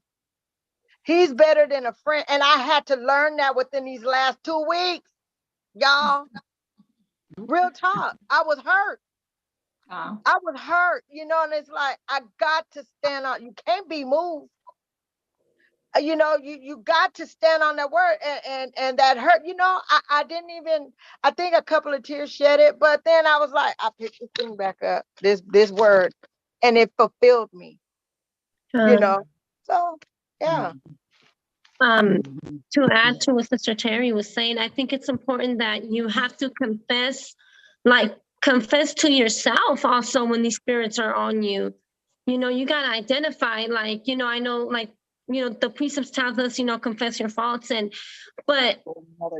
He's better than a friend. And I had to learn that within these last 2 weeks, y'all. Real talk. I was hurt. I was hurt, you know, and it's like, I got to stand on. You can't be moved. You know, you got to stand on that word, and that hurt. You know, I didn't even. I think a couple of tears shed it, but then I was like, I picked this thing back up, this word, and it fulfilled me. You know, so yeah. To add to what Sister Terry was saying, I think it's important that you have to confess to yourself also when these spirits are on you. You know, you got to identify, like, you know, I know, like, you know, the precepts tells us, you know, confess your faults, but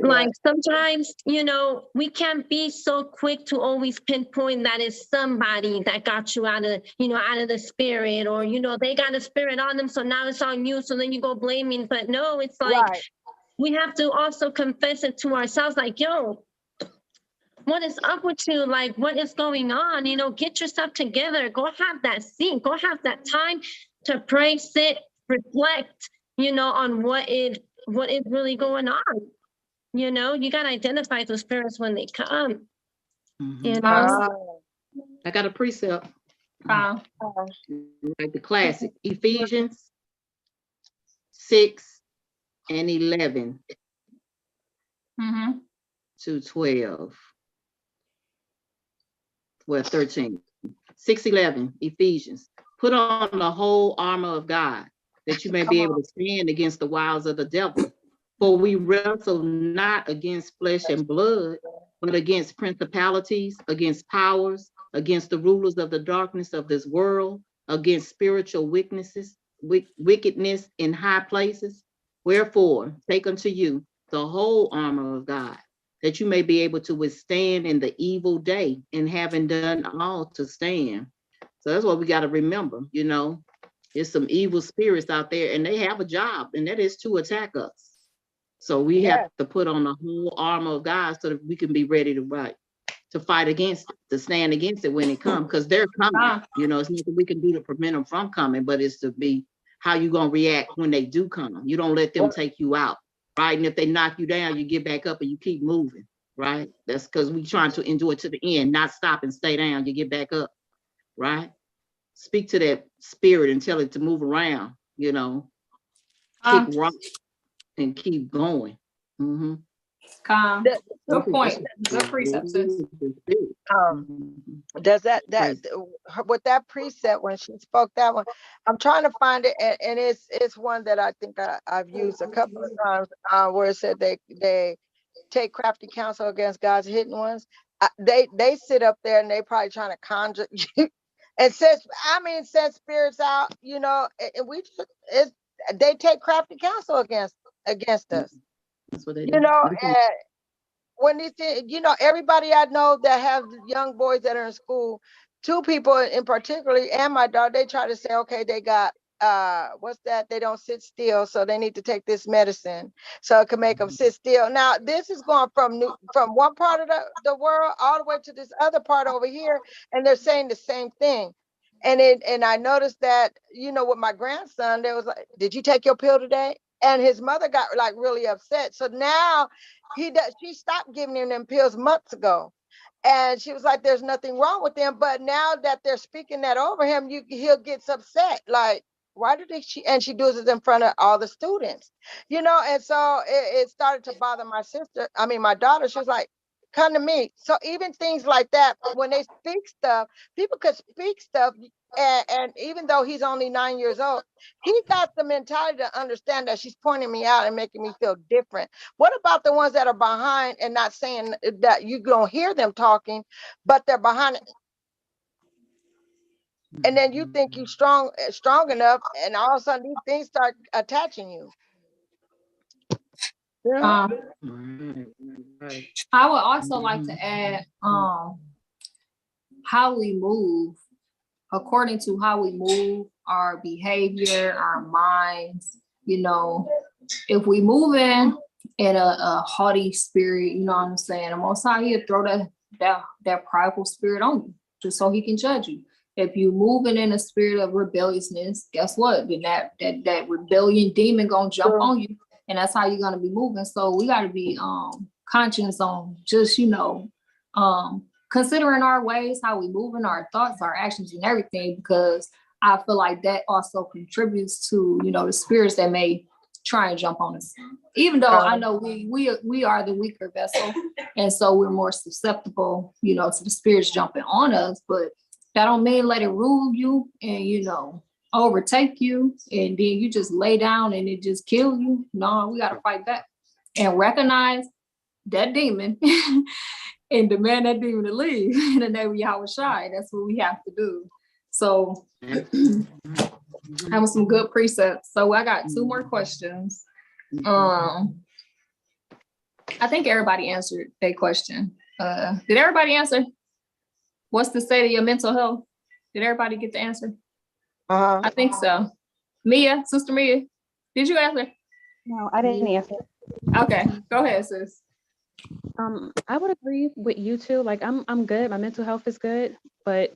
like sometimes, you know, we can't be so quick to always pinpoint that it's somebody that got you out of the spirit, or, you know, they got a spirit on them, so now it's on you, so then you go blaming. But no, it's like, we have to also confess it to ourselves, like, yo, what is up with you? Like, what is going on? You know, get yourself together. Go have that seat. Go have that time to pray, sit, reflect, you know, on what is really going on. You know, you got to identify those spirits when they come. You know? I got a precept. Like the classic, Ephesians 6 and 11 to 12. Well, 13. 6:11, Ephesians. Put on the whole armor of God, that you may be able to stand against the wiles of the devil. For we wrestle not against flesh and blood, but against principalities, against powers, against the rulers of the darkness of this world, against spiritual wickedness in high places. Wherefore, take unto you the whole armor of God, that you may be able to withstand in the evil day, and having done all to stand. So that's what we got to remember, you know. There's some evil spirits out there, and they have a job, and that is to attack us. So we have to put on the whole armor of God so that we can be ready to fight against it, to stand against it when it comes, because they're coming. You know, it's nothing we can do to prevent them from coming, but it's to be how you gonna react when they do come. You don't let them take you out, right? And if they knock you down, you get back up and you keep moving, right? That's because we trying to endure to the end, not stop and stay down. You get back up, right? Speak to that spirit and tell it to move around, you know, kick rock and keep going. Good point. Good precept, sis. Does that with that precept, when she spoke that one, I'm trying to find it, and it's one that I think I've used a couple of times, where it said they take crafty counsel against God's hidden ones. They sit up there and they probably trying to conjure And send spirits out, and they take crafty counsel against us. That's what they You do. know, and when these things, everybody I know that have young boys that are in school, two people in particularly, and my daughter, they try to say, okay, they got what's that? They don't sit still, so they need to take this medicine so it can make them sit still. Now, this is going from one part of the world all the way to this other part over here, and they're saying the same thing. And I noticed that, with my grandson, there was like, did you take your pill today? And his mother got like really upset. So now she stopped giving him them pills months ago. And she was like, there's nothing wrong with them. But now that they're speaking that over him, he'll get upset. Like, why did she does it in front of all the students, and so it started to bother my daughter. She was like, come to me. So even things like that, when they speak stuff, people could speak stuff. And even though he's only 9 years old, he got the mentality to understand that she's pointing me out and making me feel different. What about the ones that are behind and not saying that you don't hear them talking, but they're behind it? And then you think you're strong enough, and all of a sudden these things start attaching you. Yeah. Right. I would also like to add how we move. According to how we move, our behavior, our minds, if we move in a haughty spirit, you know what I'm saying? The Most High, he'll throw that prideful spirit on you just so he can judge you. If you moving in a spirit of rebelliousness, guess what? Then that rebellion demon gonna jump on you, and that's how you're gonna be moving. So we gotta be conscious on just considering our ways, how we move in our thoughts, our actions, and everything, because I feel like that also contributes to, the spirits that may try and jump on us. Even though I know we are the weaker vessel, and so we're more susceptible, to the spirits jumping on us, but that don't mean let it rule you and, overtake you, and then you just lay down and it just kill you. No, we got to fight back and recognize that demon and demand that demon to leave in the name of Yahweh Shai. That's what we have to do. So having some good precepts. So I got two more questions. I think everybody answered their question. Did everybody answer? What's the state of your mental health? Did everybody get the answer? I think so. Mia, Sister Mia, did you answer? No, I didn't answer. Okay, go ahead, sis. I would agree with you too. Like I'm good. My mental health is good, but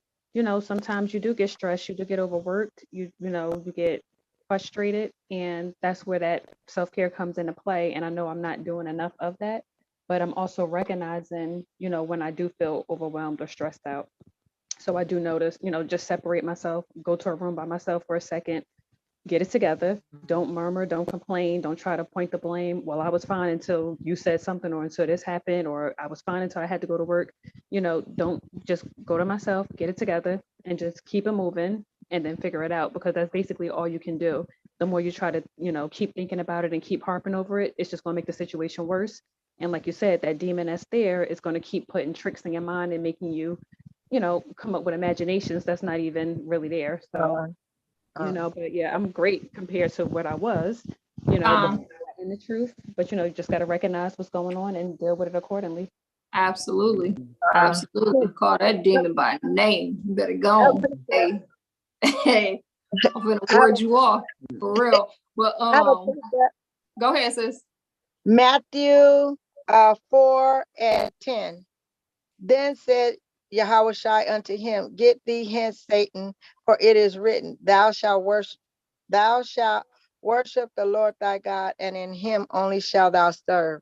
sometimes you do get stressed, you do get overworked, you get frustrated, and that's where that self-care comes into play. And I know I'm not doing enough of that, but I'm also recognizing, when I do feel overwhelmed or stressed out. So I do notice, just separate myself, go to a room by myself for a second, get it together. Don't murmur, don't complain, don't try to point the blame. Well, I was fine until you said something, or until this happened, or I was fine until I had to go to work. Don't just go to myself, get it together, and just keep it moving, and then figure it out, because that's basically all you can do. The more you try to, keep thinking about it and keep harping over it, it's just going to make the situation worse. And like you said, that demon that's there is going to keep putting tricks in your mind and making you, come up with imaginations that's not even really there. So but yeah, I'm great compared to what I was, before in the truth. But you just got to recognize what's going on and deal with it accordingly. Absolutely. Call that demon by name. You better go on. Hey, I'm gonna word you off for real. But go ahead, sis. Matthew 4:10. Then said Yahweh Shai unto him, get thee hence, Satan, for it is written, thou shalt worship the Lord thy God, and in him only shalt thou serve.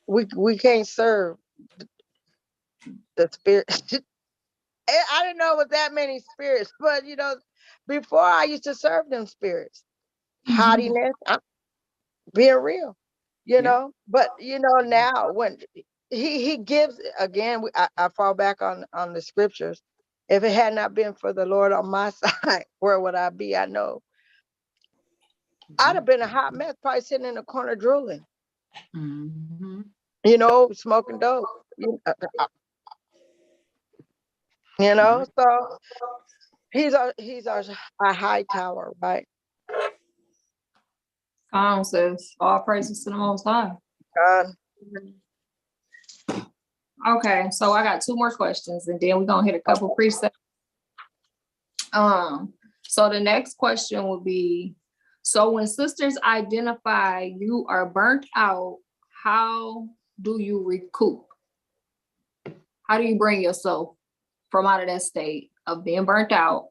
We can't serve the spirit. I didn't know it was that many spirits, but before I used to serve them spirits. Haughtiness, being real, but now when he gives again, I fall back on the scriptures. If it had not been for the Lord on my side, where would I be? I know I'd have been a hot mess, probably sitting in the corner drooling, smoking dope. You know, so he's a high tower, right? Says, all praises to the Most High. God. Okay, so I got two more questions, and then we're gonna hit a couple precepts. So the next question will be, so when sisters identify you are burnt out, how do you recoup? How do you bring yourself from out of that state of being burnt out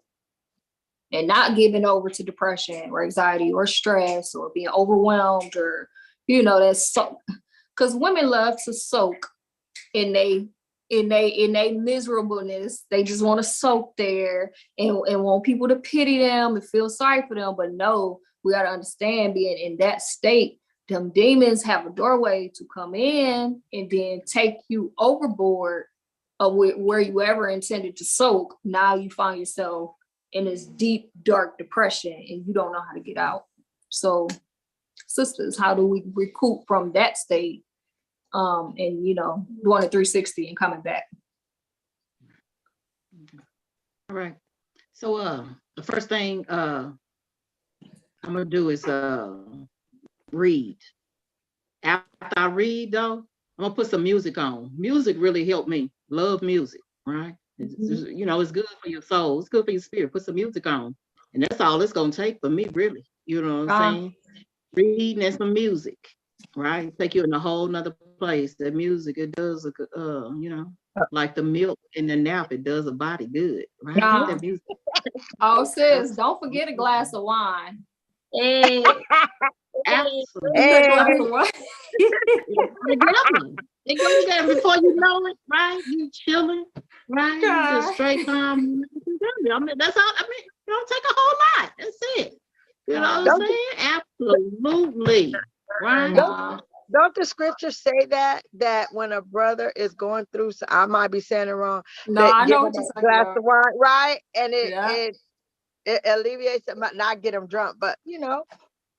and not giving over to depression or anxiety or stress or being overwhelmed, or, you know, that's so, because women love to soak in they miserableness. They just want to soak there and want people to pity them and feel sorry for them. But no, we got to understand, being in that state, them demons have a doorway to come in and then take you overboard of where you ever intended to soak. Now you find yourself in this deep, dark depression and you don't know how to get out. So, sisters, how do we recoup from that state? And, you know, doing a 360 and coming back. All right. So the first thing I'm gonna do is read. After I read though, I'm gonna put some music on. Music really helped me. Love music, right? You know, it's good for your soul, it's good for your spirit. Put some music on. And that's all it's gonna take for me, really. You know what I'm saying? Reading and some music, right? Take you in a whole nother place. That music, it does, you know, like the milk in the nap, it does a body good, right? That music. Oh, sis, don't forget a glass of wine. Hey. Absolutely. Hey. They go together before you know it, right? You chilling, right? You just straight calm. I mean, that's all. I mean, it don't take a whole lot. That's it. You know what I'm saying? Absolutely. Right? Don't the scriptures say that when a brother is going through, so I might be saying it wrong. No, I know what you're saying. Glass of wine, right? And it alleviates them, not get them drunk, but you know.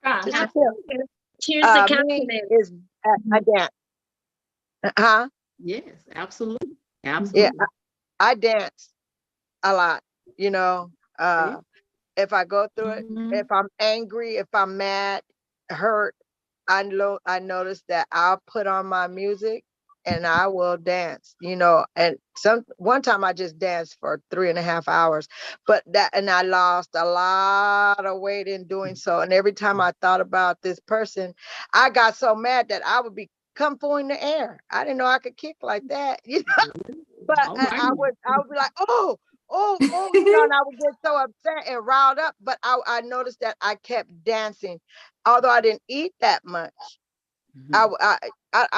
Cheers to captain. Is I dance. Huh? Yes, absolutely. Absolutely. Yeah, I dance a lot, you know. If I go through it, if I'm angry, if I'm mad, hurt, I notice that I'll put on my music and I will dance, you know. And one time I just danced for 3.5 hours, and I lost a lot of weight in doing so. And every time I thought about this person, I got so mad that I would be kung fu in the air. I didn't know I could kick like that, you know. But I would be like, oh, you know, and I would get so upset and riled up. But I noticed that I kept dancing, although I didn't eat that much. I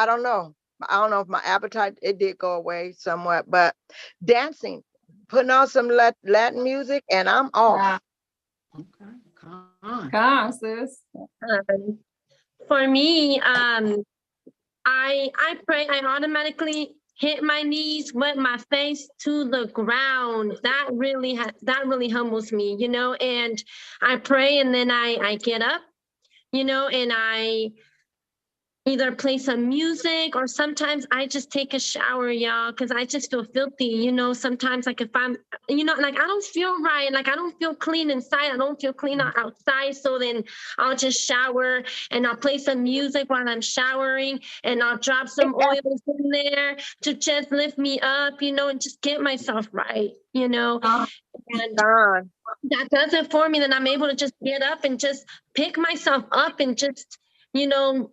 don't know. I don't know if my appetite, it did go away somewhat, but dancing, putting on some Latin music, and I'm off. Okay, come on, sis. For me, I pray. I automatically hit my knees with my face to the ground. That really humbles me, you know. And I pray, and then I get up, you know, and I either play some music, or sometimes I just take a shower, y'all, because I just feel filthy, you know. Sometimes, like, if I'm, you know, like, I don't feel right, like, I don't feel clean inside, I don't feel clean outside, so then I'll just shower and I'll play some music while I'm showering, and I'll drop some oils in there to just lift me up, you know, and just get myself right, you know. And that does it for me. Then I'm able to just get up and just pick myself up and just, you know,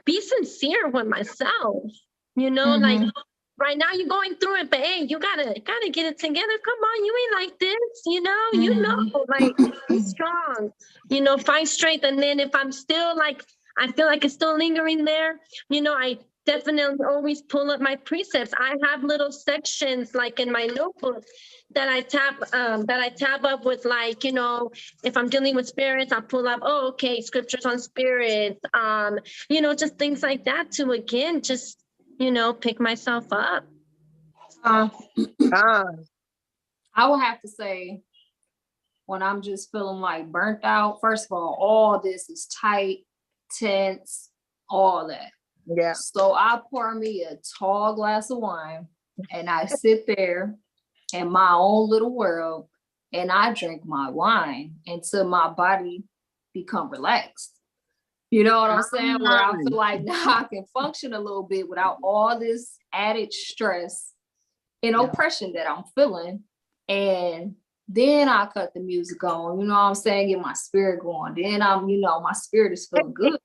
be sincere with myself, you know. Like, right now you're going through it, but hey, you gotta get it together. Come on, you ain't like this, you know. You know, like, be strong, you know, find strength. And then if I'm still like, I feel like it's still lingering there, you know, I definitely always pull up my precepts. I have little sections, like, in my notebook that I tab up with, like, you know, if I'm dealing with spirits, I'll pull up, oh, okay, scriptures on spirits, you know, just things like that to, again, just, you know, pick myself up. I will have to say, when I'm just feeling like burnt out, first of all this is tight, tense, all that. Yeah. So I pour me a tall glass of wine and I sit there in my own little world, and I drink my wine until my body become relaxed. You know what I'm saying? Where I feel like now I can function a little bit without all this added stress and oppression that I'm feeling. And then I cut the music on, you know what I'm saying? Get my spirit going. Then I'm, my spirit is feeling good.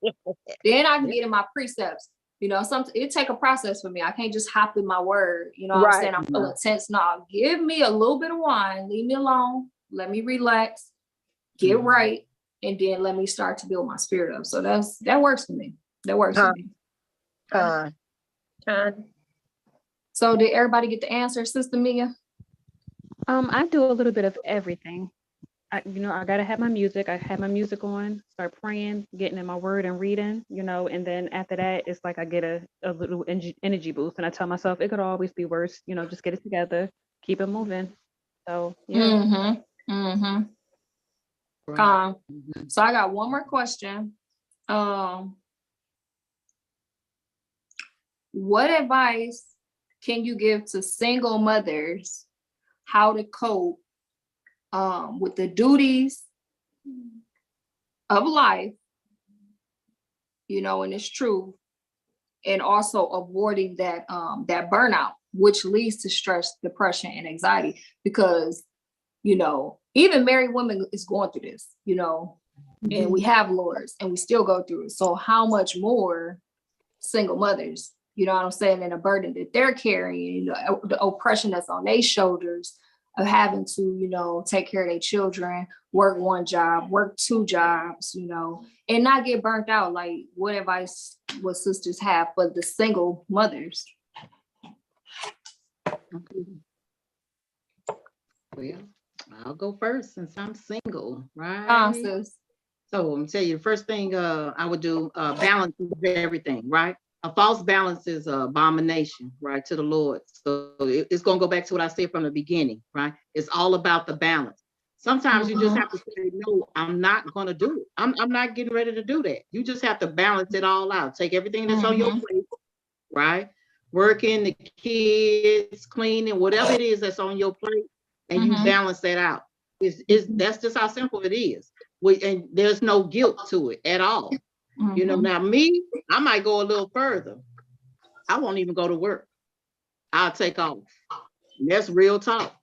Then I can get in my precepts. It take a process for me. I can't just hop in my word. You know what I'm saying? I'm feeling tense. No, give me a little bit of wine. Leave me alone. Let me relax. Get right. And then let me start to build my spirit up. So that works for me. That works for me. So did everybody get the answer, Sister Mia? I do a little bit of everything. I gotta have my music. I have my music on, start praying, getting in my word and reading, and then after that, it's like I get a little energy boost, and I tell myself it could always be worse. Just get it together, keep it moving. So yeah. So I got one more question. What advice can you give to single mothers how to cope with the duties of life, and it's true, and also avoiding that burnout, which leads to stress, depression, and anxiety, because even married women is going through this, and we have lords and we still go through it. So how much more single mothers, you know what I'm saying, and the burden that they're carrying, the oppression that's on their shoulders of having to, take care of their children, work one job, work two jobs, and not get burnt out. Like, what advice would sisters have for the single mothers? Well, I'll go first since I'm single, right? Sis. So I'm gonna tell you, the first thing I would do, balance everything, right? A false balance is an abomination, right, to the Lord. So it's gonna go back to what I said from the beginning, right? It's all about the balance. Sometimes you just have to say, no, I'm not gonna do it. I'm not getting ready to do that. You just have to balance it all out. Take everything that's on your plate, right? Working, the kids, cleaning, whatever it is that's on your plate, and you balance that out. That's just how simple it is. And there's no guilt to it at all. Now me, I might go a little further. I won't even go to work. I'll take off. And that's real talk.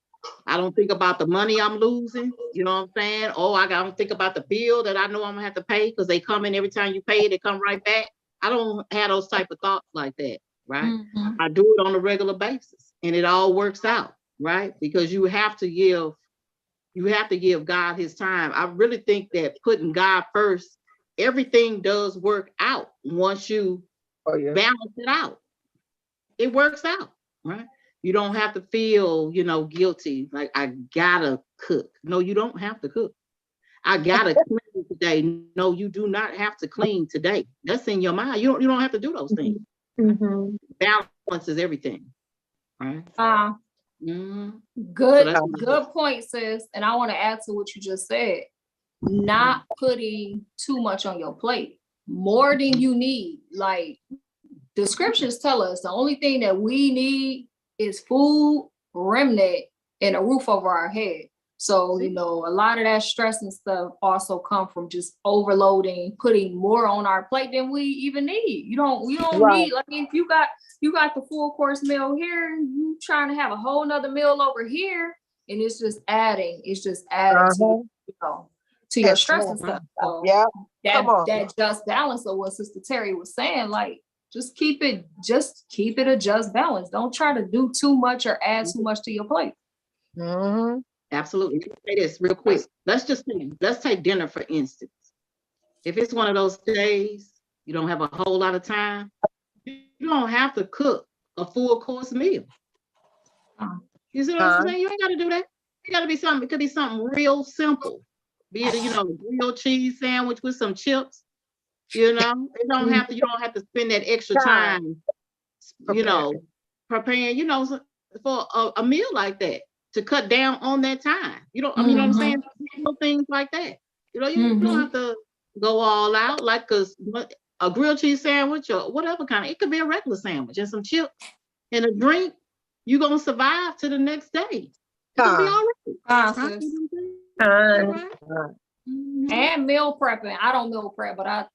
I don't think about the money I'm losing. You know what I'm saying? I don't think about the bill that I know I'm gonna have to pay, because they come in every time you pay, they come right back. I don't have those type of thoughts like that, right? I do it on a regular basis, and it all works out, right? Because you have to give God his time. I really think that putting God first, everything does work out once you balance it out. It works out, right? You don't have to feel, guilty, like I gotta cook. No, you don't have to cook. I gotta clean today. No, you do not have to clean today. That's in your mind. You don't have to do those things. Balance is everything, right? Good point, sis. And I want to add to what you just said. Not putting too much on your plate, more than you need. Like the scriptures tell us, the only thing that we need is food, remnant, and a roof over our head. So, a lot of that stress and stuff also come from just overloading, putting more on our plate than we even need. You don't need, like, if you got the full course meal here, you trying to have a whole nother meal over here, and it's just adding to your stress and stuff. So that just balance of what Sister Terry was saying, like, just keep it a just balance. Don't try to do too much or add too much to your plate. Absolutely. Let me say this real quick. Let's take dinner for instance. If it's one of those days you don't have a whole lot of time, you don't have to cook a full course meal. You see what I'm saying? You ain't got to do that. It got to be something. It could be something real simple. Be it a grilled cheese sandwich with some chips. You don't have to spend that extra time, preparing, for a meal like that, to cut down on that time. You know what I'm saying? Things like that. You don't have to go all out, like, cause a grilled cheese sandwich or whatever kind of, it could be a regular sandwich and some chips and a drink. You're gonna survive to the next day. It'll be Con. all right. sis. All right. And meal prepping. I don't meal prep, but I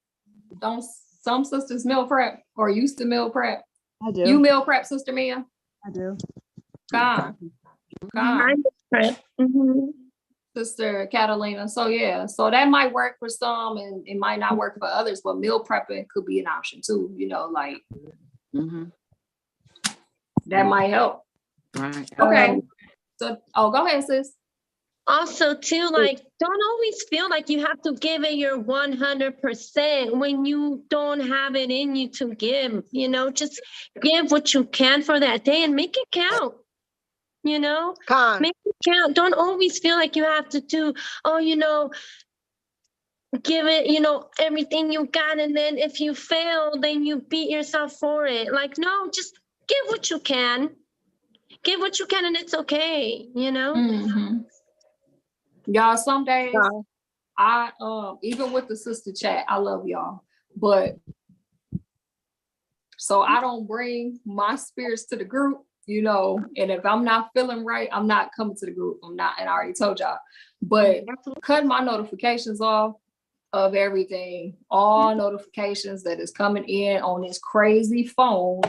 don't. Some sisters meal prep or used to meal prep. I do. You meal prep, Sister Mia? I do. God. I just prep. Mhm. Sister Catalina. So yeah, so that might work for some and it might not work for others, but meal prepping could be an option too, you know, like that might help. Right. Okay. So go ahead, sis. Also, too, like, don't always feel like you have to give it your 100% when you don't have it in you to give, you know, just give what you can for that day and make it count, you know, Con. make it count. Don't always feel like you have to do, oh, you know, give it, you know, everything you got. And then if you fail, then you beat yourself for it. Like, no, just give what you can. Give what you can and it's okay, you know? Mhm. Y'all, some days Con. I even with the sister chat, I love y'all, but so I don't bring my spirits to the group, you know, and if I'm not feeling right, I'm not coming to the group. I'm not, and I already told y'all, but cut my notifications off of everything, all notifications that is coming in on this crazy phone,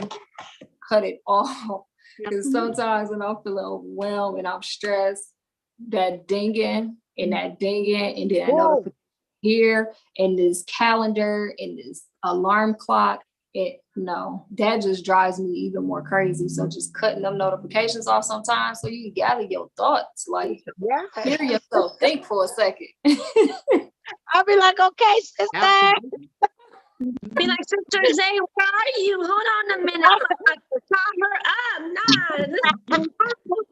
cut it off. Because sometimes when I'm feeling overwhelmed and I'm stressed, that dinging and that dinging and then I notification here and this calendar and this alarm clock, no, that just drives me even more crazy. So just cutting them notifications off sometimes so you can gather your thoughts, like hear yourself think for a second. I'll be like, okay, sister. Absolutely. Be like, Sister Zay, where are you? Hold on a minute. I'm gonna call her up. Nah.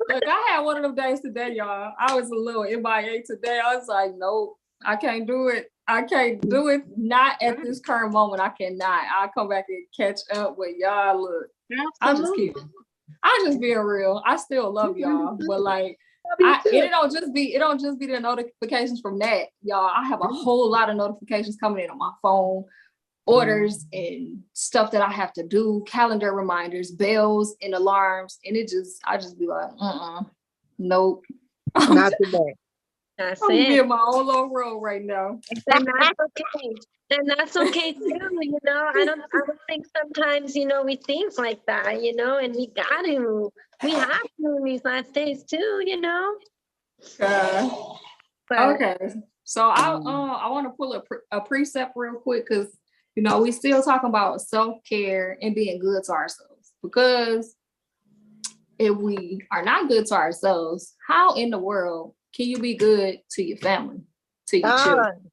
Look, I had one of them days today, y'all. I was a little MIA today. I was like, nope, I can't do it. I can't do it. Not at this current moment. I cannot. I'll come back and catch up with y'all. Look, I'm just kidding. I'm just being real. I still love y'all, but like, it don't just be the notifications from that, y'all. I have a whole lot of notifications coming in on my phone, orders and stuff that I have to do, calendar reminders, bells and alarms, and I just be like, nope. Not today. That's I'm it. in my own little world right now. And that's okay. And that's okay too, you know. I don't think sometimes, you know, we think like that, you know, and we have to in these last days too, you know. Okay. So I want to pull a precept real quick because you know we still talking about self-care and being good to ourselves, because if we are not good to ourselves, how in the world can you be good to your family, to your children?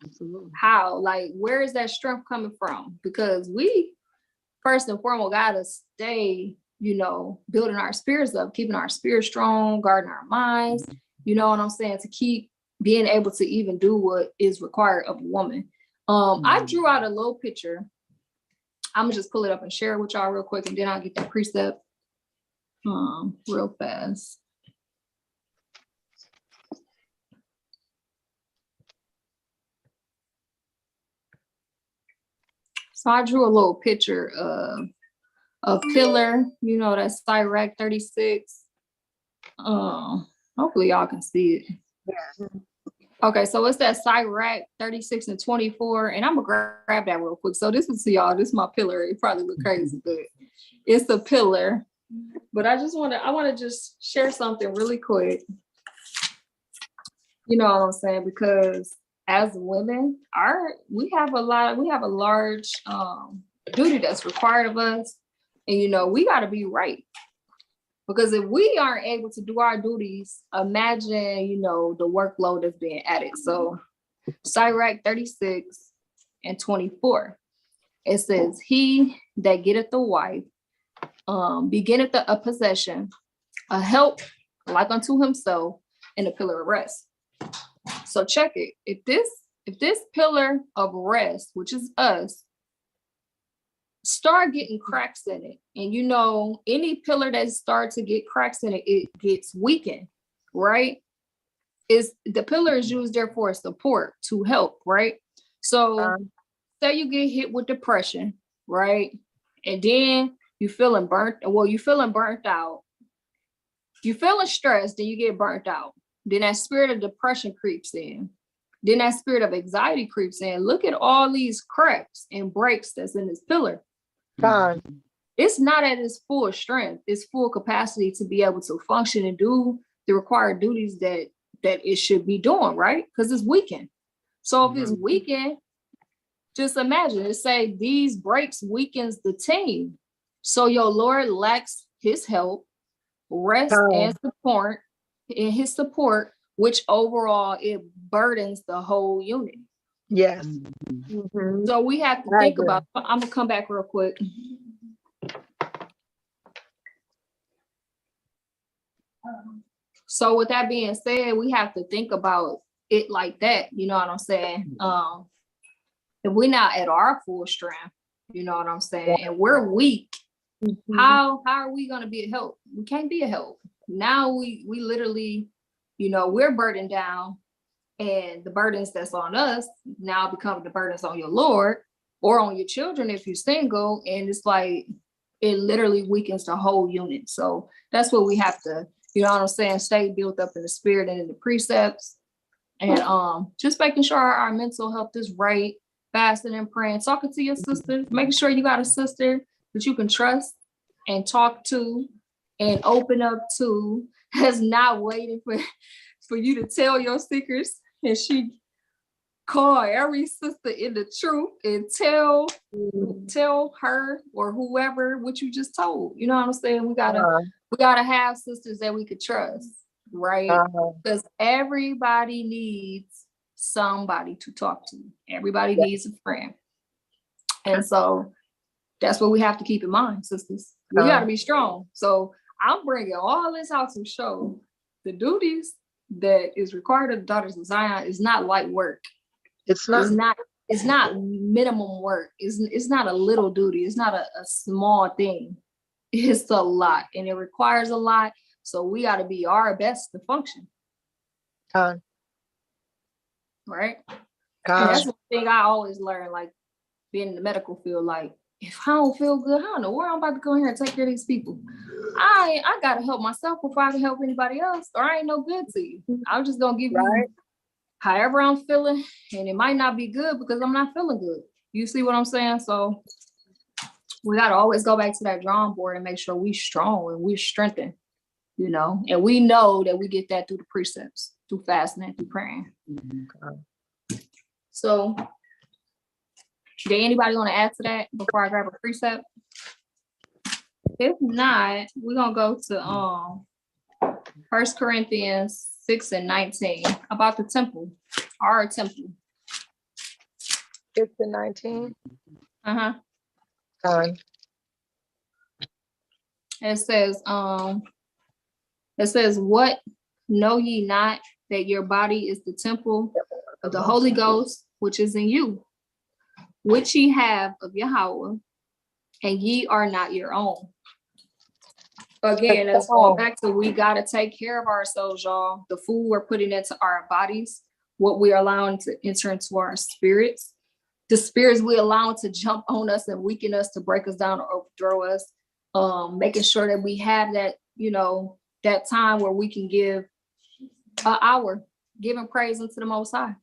Absolutely. How? Like, where is that strength coming from? Because we first and foremost gotta stay, you know, building our spirits up, keeping our spirits strong, guarding our minds, you know what I'm saying, to keep being able to even do what is required of a woman. I drew out a little picture. I'm gonna just pull it up and share it with y'all real quick, and then I'll get that precept real fast. So I drew a little picture of a pillar, you know, that's Cyrac 36. Hopefully y'all can see it. Yeah. Okay, so it's that Cyrac 36 and 24, and I'm gonna grab that real quick. So this is y'all, this is my pillar. It probably look crazy, but it's a pillar. But I want to just share something really quick. You know what I'm saying? Because as women, we have a large duty that's required of us, and you know we got to be right. Because if we aren't able to do our duties, imagine, you know, the workload that's being added. So Cyrac 36 and 24, it says, he that getteth the wife, beginneth a possession, a help like unto himself, and a pillar of rest. So check it. If this pillar of rest, which is us, start getting cracks in it, and you know any pillar that starts to get cracks in it, it gets weakened, right? Is the pillar is used there for support, to help, right? So say you get hit with depression, right? And then you feeling burnt out. You feeling stressed, then you get burnt out. Then that spirit of depression creeps in. Then that spirit of anxiety creeps in. Look at all these cracks and breaks that's in this pillar. Con. It's not at its full strength, its full capacity to be able to function and do the required duties that it should be doing, right? Because it's weakened. So if it's weakened, just imagine it say these breaks weakens the team. So your Lord lacks his help, rest and support in his support, which overall it burdens the whole unit. Yes. So we have to think about, I'm gonna come back real quick. So with that being said, we have to think about it like that. You know what I'm saying? If we're not at our full strength, you know what I'm saying, and we're weak, how are we going to be a help? We can't be a help. Now we literally, you know, we're burdened down, and the burdens that's on us now become the burdens on your Lord or on your children if you're single, and it's like it literally weakens the whole unit. So that's what we have to, you know what I'm saying, stay built up in the spirit and in the precepts, and just making sure our mental health is right, fasting and praying, talking to your sister, making sure you got a sister that you can trust and talk to and open up to, that's not waiting for you to tell your secrets, and she call every sister in the truth and tell her or whoever what you just told. You know what I'm saying? We gotta have sisters that we could trust, right? Because everybody needs somebody to talk to. Everybody needs a friend. And so that's what we have to keep in mind, sisters. We got to be strong. So I'm bringing all this out to show the duties that is required of the daughters of Zion is not light work. It's not minimum work. It's not a little duty. It's not a small thing. It's a lot, and it requires a lot. So we got to be our best to function. Right? And that's one thing I always learn, like being in the medical field, like if I don't feel good, I don't know where I'm about to go in here and take care of these people. I gotta help myself before I can help anybody else, or I ain't no good to you. I'm just gonna give you however I'm feeling, and it might not be good because I'm not feeling good. You see what I'm saying? So we gotta always go back to that drawing board and make sure we strong and we're strengthened, you know, and we know that we get that through the precepts, through fasting and through praying. So did anybody want to add to that before I grab a precept? If not, we're gonna go to 1 Corinthians 6:19 about the temple, our temple. 6:19. It says, what know ye not that your body is the temple of the Holy Ghost, which is in you, which ye have of Yahweh, and ye are not your own. Again, let's go back to, we got to take care of ourselves, y'all. The food we're putting into our bodies, what we're allowing to enter into our spirits, the spirits we allow to jump on us and weaken us, to break us down or overthrow us, making sure that we have that, you know, that time where we can give an hour giving praise unto the Most High,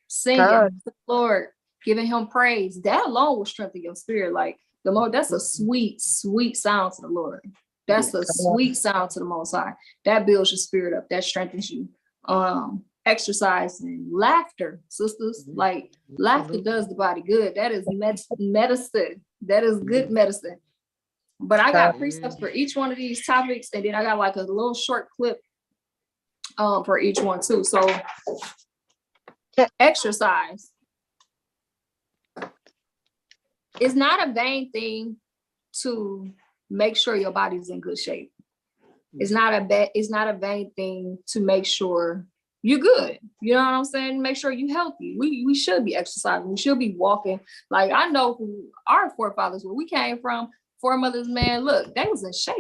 singing to the Lord, giving him praise. That alone will strengthen your spirit. Like the Lord, that's a sweet, sweet sound to the Lord. That's a sweet sound to the Most High. That builds your spirit up. That strengthens you. Exercise and laughter, sisters. Like laughter does the body good. That is medicine. That is good medicine. But I got precepts for each one of these topics, and then I got like a little short clip for each one too. So exercise. It's not a vain thing to make sure your body's in good shape. It's not a vain thing to make sure you're good. You know what I'm saying? Make sure you're healthy. We should be exercising. We should be walking. Like I know who our forefathers, where we came from, foremothers, man, look, they was in shape.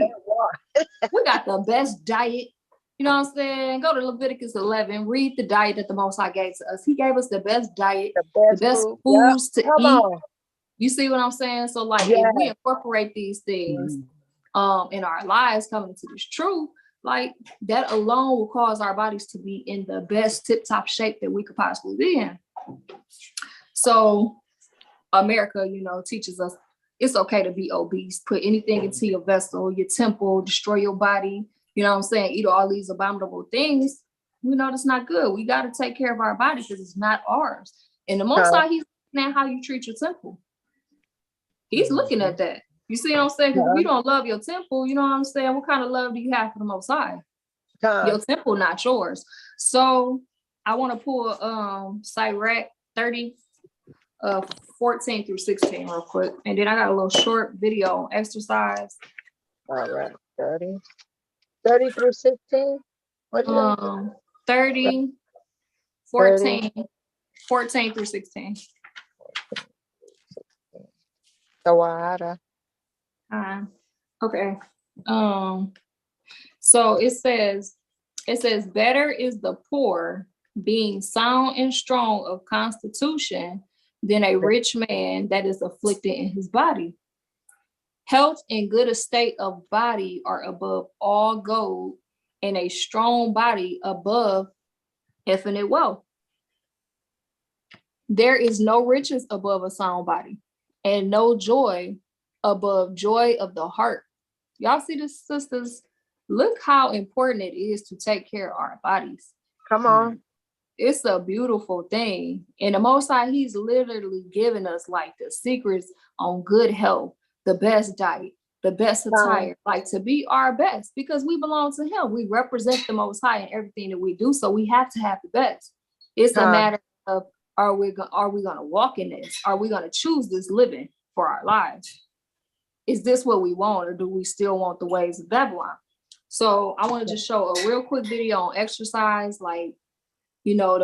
We got the best diet. You know what I'm saying? Go to Leviticus 11, read the diet that the Most High gave to us. He gave us the best diet, the best foods to eat. You see what I'm saying? So like if we incorporate these things in our lives, coming to this truth, like that alone will cause our bodies to be in the best tip-top shape that we could possibly be in. So America, you know, teaches us it's okay to be obese. Put anything into your vessel, your temple, destroy your body. You know what I'm saying? Eat all these abominable things. We know that's not good. We got to take care of our body because it's not ours. And the Most High, he's looking at how you treat your temple. He's looking at that. You see what I'm saying? Because if you don't love your temple, you know what I'm saying? What kind of love do you have for the Most High? Your temple, not yours. So I want to pull Sirach 30, 14 through 16 real quick. And then I got a little short video on exercise. All right, 30 through 16. What 30, 14, 14 through 16. Tawada. Okay. So it says, better is the poor being sound and strong of constitution than a rich man that is afflicted in his body. Health and good estate of body are above all gold, and a strong body above infinite wealth. There is no riches above a sound body, and no joy above joy of the heart. Y'all see this, sisters? Look how important it is to take care of our bodies. Come on. It's a beautiful thing. And the Most High, he's literally giving us like the secrets on good health, the best diet, the best attire, like to be our best, because we belong to him. We represent the Most High in everything that we do. So we have to have the best. It's a matter of, are we going to walk in this? Are we going to choose this living for our lives? Is this what we want, or do we still want the ways of Babylon? So I want to just show a real quick video on exercise, like, you know,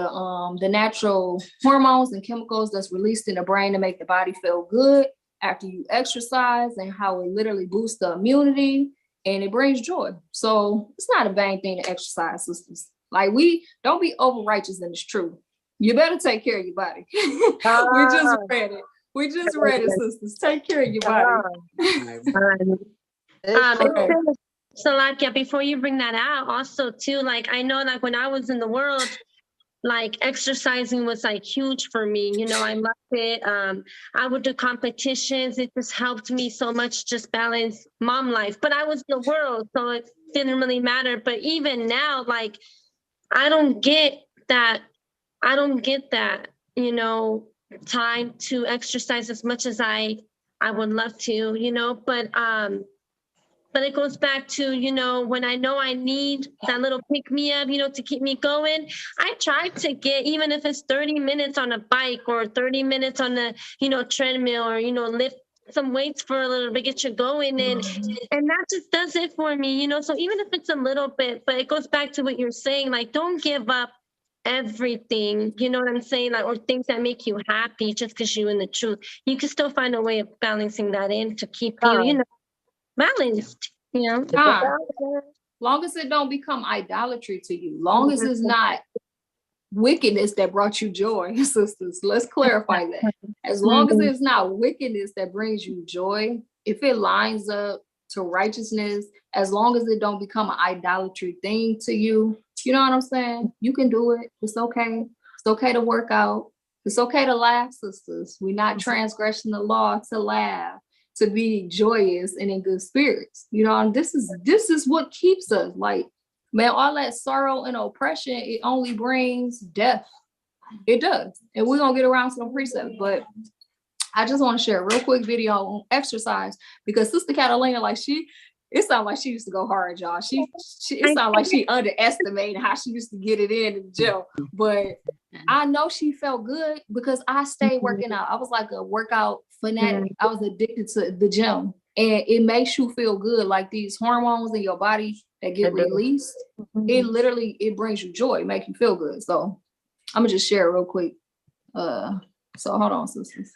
the natural hormones and chemicals that's released in the brain to make the body feel good after you exercise, and how it literally boosts the immunity and it brings joy. So it's not a bad thing to exercise, sisters. Like, we don't be over righteous in this truth. You better take care of your body. We just read it. We just read it, sisters. Take care of your body. Salakia, before you bring that out, also too, like, I know, like, when I was in the world, like, exercising was like huge for me. You know, I loved it. I would do competitions. It just helped me so much, just balance mom life. But I was in the world, so it didn't really matter. But even now, like, I don't get that, you know, time to exercise as much as I would love to, you know, but it goes back to, you know, when I know I need that little pick me up, you know, to keep me going, I try to get, even if it's 30 minutes on a bike or 30 minutes on a, you know, treadmill, or, you know, lift some weights for a little bit, get you going. And that just does it for me, you know, so even if it's a little bit, but it goes back to what you're saying, like, don't give up everything, you know what I'm saying, like, or things that make you happy just because you're in the truth. You can still find a way of balancing that in to keep you, you know, balanced, you know. Long as it don't become idolatry to you, long as it's not wickedness that brought you joy, sisters. Let's clarify that. As long as it's not wickedness that brings you joy, if it lines up to righteousness, as long as it don't become an idolatry thing to you, you know what I'm saying? You can do it. It's okay. It's okay to work out. It's okay to laugh, sisters. We're not transgressing the law to laugh, to be joyous and in good spirits. You know, and this is what keeps us. Like, man, all that sorrow and oppression, it only brings death. It does. And we're gonna get around to some precepts, but I just want to share a real quick video on exercise, because Sister Catalina, like, it sounds like she used to go hard, y'all. It sounds like she underestimated how she used to get it in the gym. But I know she felt good because I stayed working out. I was like a workout fanatic. I was addicted to the gym. And it makes you feel good, like these hormones in your body that get released. It brings you joy, make you feel good. So I'm gonna just share real quick. So hold on, sisters.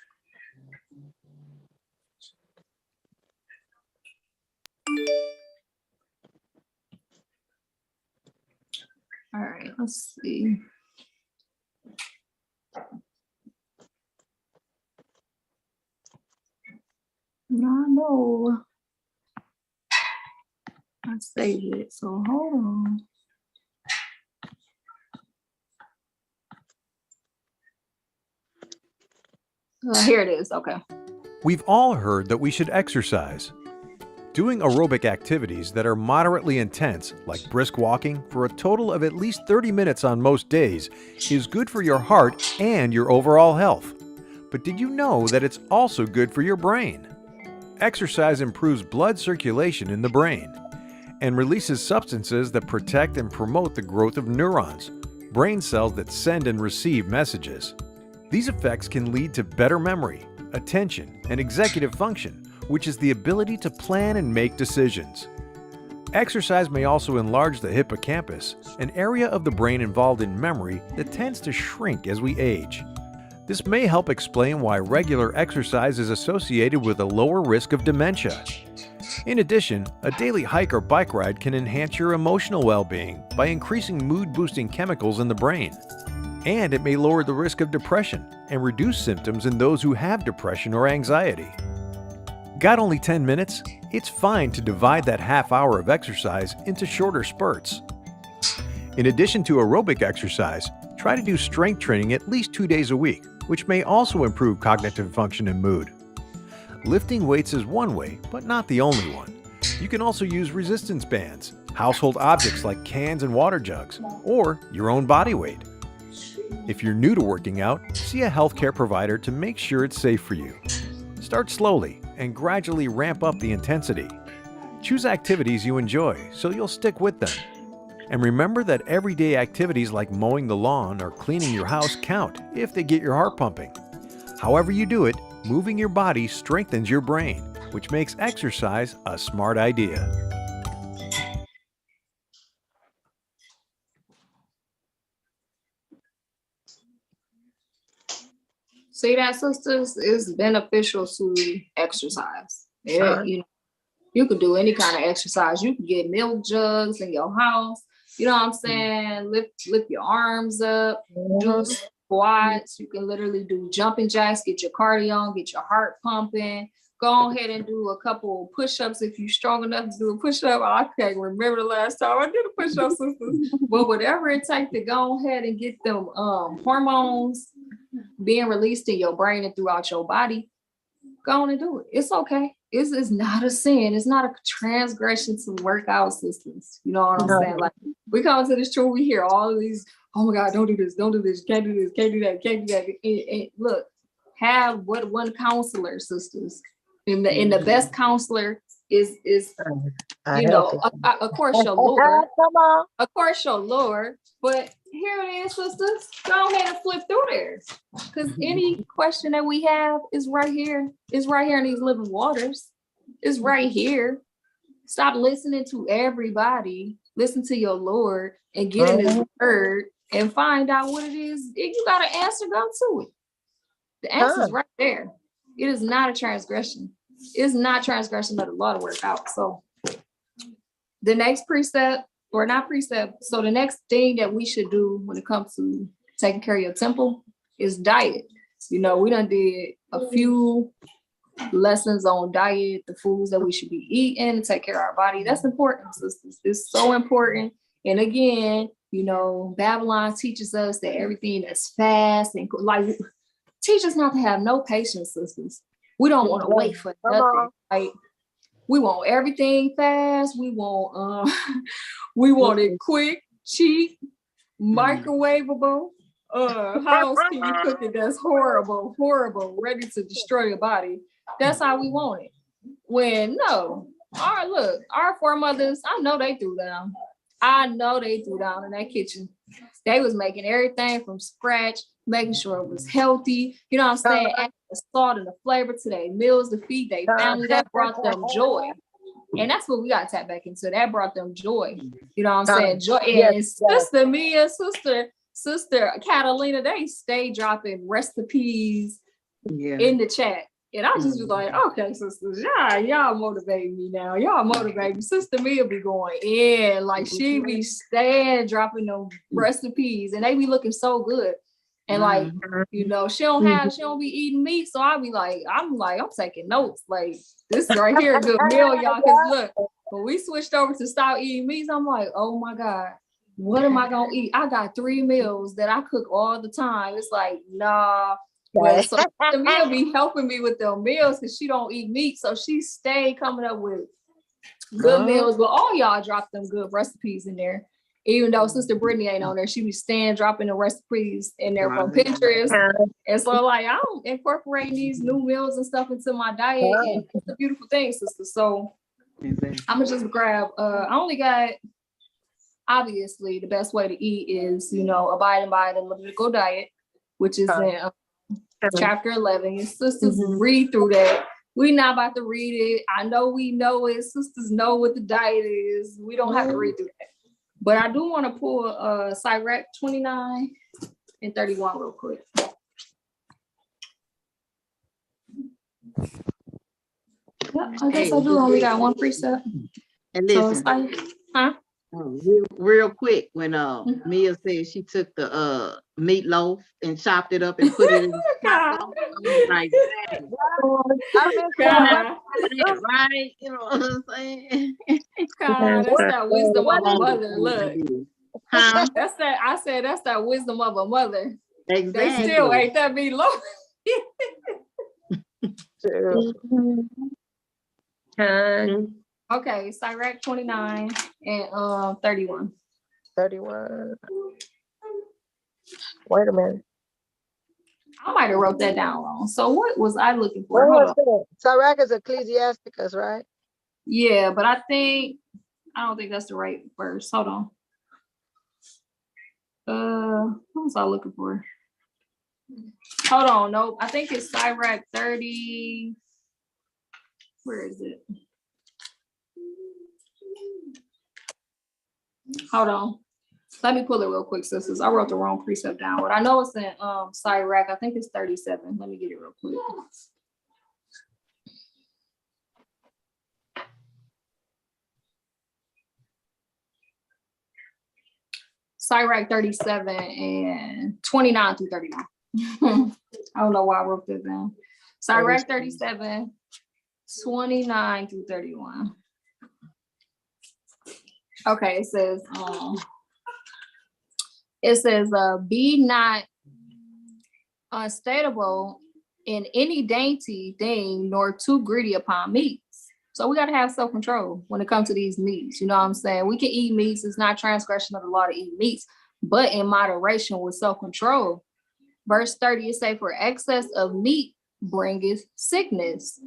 All right, let's see. No. I saved it, so hold on. Here it is. Okay. We've all heard that we should exercise. Doing aerobic activities that are moderately intense, like brisk walking, for a total of at least 30 minutes on most days, is good for your heart and your overall health. But did you know that it's also good for your brain? Exercise improves blood circulation in the brain and releases substances that protect and promote the growth of neurons, brain cells that send and receive messages. These effects can lead to better memory, attention, and executive function, which is the ability to plan and make decisions. Exercise may also enlarge the hippocampus, an area of the brain involved in memory that tends to shrink as we age. This may help explain why regular exercise is associated with a lower risk of dementia. In addition, a daily hike or bike ride can enhance your emotional well-being by increasing mood-boosting chemicals in the brain. And it may lower the risk of depression and reduce symptoms in those who have depression or anxiety. Got only 10 minutes? It's fine to divide that half hour of exercise into shorter spurts. In addition to aerobic exercise, try to do strength training at least 2 days a week, which may also improve cognitive function and mood. Lifting weights is one way, but not the only one. You can also use resistance bands, household objects like cans and water jugs, or your own body weight. If you're new to working out, see a healthcare provider to make sure it's safe for you. Start slowly and gradually ramp up the intensity. Choose activities you enjoy so you'll stick with them. And remember that everyday activities like mowing the lawn or cleaning your house count if they get your heart pumping. However you do it, moving your body strengthens your brain, which makes exercise a smart idea. See that, sisters, is beneficial to exercise. You could do any kind of exercise. You could get milk jugs in your house. You know what I'm saying? Lift your arms up, do squats. You can literally do jumping jacks, get your cardio on, get your heart pumping. Go ahead and do a couple push-ups if you're strong enough to do a push-up. I can't remember the last time I did a push-up, sisters. But whatever it takes to go ahead and get them hormones being released in your brain and throughout your body, go on and do it. It's okay. It's not a sin. It's not a transgression to work out, sisters. You know what I'm saying? Like, we come to this truth, we hear all of these, oh my God, don't do this, can't do this, can't do that, can't do that. And look, have one counselor, sisters. And the best counselor is you know, of course your Lord. Of course your Lord. But here it is, sisters. Go ahead and flip through there. Because any question that we have is right here. It's right here in these living waters. It's right here. Stop listening to everybody. Listen to your Lord and get in his word and find out what it is. If you got an answer, go to it. The answer is right there. It is not a transgression. It's not transgression of the law to work out. So the next precept, or not precept, so the next thing that we should do when it comes to taking care of your temple is diet. You know, we done did a few lessons on diet, the foods that we should be eating to take care of our body. That's important, sisters. It's so important. And again, you know, Babylon teaches us that everything that's fast and like, teach us not to have no patience, sisters. We don't want to wait for nothing. Like, we want everything fast. We want it quick, cheap, microwavable. How else can you cook it that's horrible, ready to destroy your body? That's how we want it. When no, our foremothers, I know they threw down. in that kitchen. They was making everything from scratch, making sure it was healthy. You know what I'm saying? Adding the salt and the flavor to their meals to feed their family. That brought them joy. And that's what we got to tap back into. That brought them joy. You know what I'm saying? Joy. And Sister Mia, Sister Catalina, they stay dropping recipes in the chat. And I just was like, okay, sisters, y'all motivate me now. Y'all motivate me. Sister Mia be going in. Like, she be staying dropping them recipes. And they be looking so good. And like, you know, she don't be eating meat. So I'm taking notes. Like, this right here, a good meal, y'all. Cause look, when we switched over to stop eating meats, I'm like, oh my God, what am I gonna eat? I got 3 meals that I cook all the time. It's like, nah. But so the meal be helping me with the meals because she don't eat meat. So she stayed coming up with good meals. But all y'all drop them good recipes in there. Even though Sister Brittany ain't on there, she be staying dropping the recipes in there from Pinterest. And so like I'm incorporating these new meals and stuff into my diet. And it's a beautiful thing, sister. So I'm gonna just grab I only got, obviously the best way to eat is, abiding by the Levitical diet, which is in chapter 11. Your sisters read through that. We not about to read it. I know we know it. Sisters know what the diet is. We don't have to read through that. But I do want to pull Sirach 29 and 31 real quick. Yeah, I guess I do only got one precept. And listen, so real quick, when Mia said she took the meatloaf and chopped it up and put it in the like that. Right? You know what I'm saying? That's that wisdom of a mother. Look. Huh? That's that. I said that's that wisdom of a mother. Exactly. They still ate that meatloaf. Okay, Sirach 29 and 31. 31. Wait a minute. I might have wrote that down wrong. So what was I looking for? Hold on. Sirach is Ecclesiasticus, right? Yeah, but I don't think that's the right verse. Hold on. What was I looking for? Hold on. Nope. I think it's Sirach 30. Where is it? Hold on. Let me pull it real quick, sisters. I wrote the wrong precept down, but I know it's in Sirach. I think it's 37. Let me get it real quick. Sirach 37 and 29 through 31. I don't know why I wrote that down. Sirach 37, 29 through 31. Okay, it says, be not unstable in any dainty thing, nor too greedy upon meats. So we got to have self-control when it comes to these meats. You know what I'm saying? We can eat meats. It's not transgression of the law to eat meats, but in moderation with self-control. Verse 30, it say, for excess of meat bringeth sickness,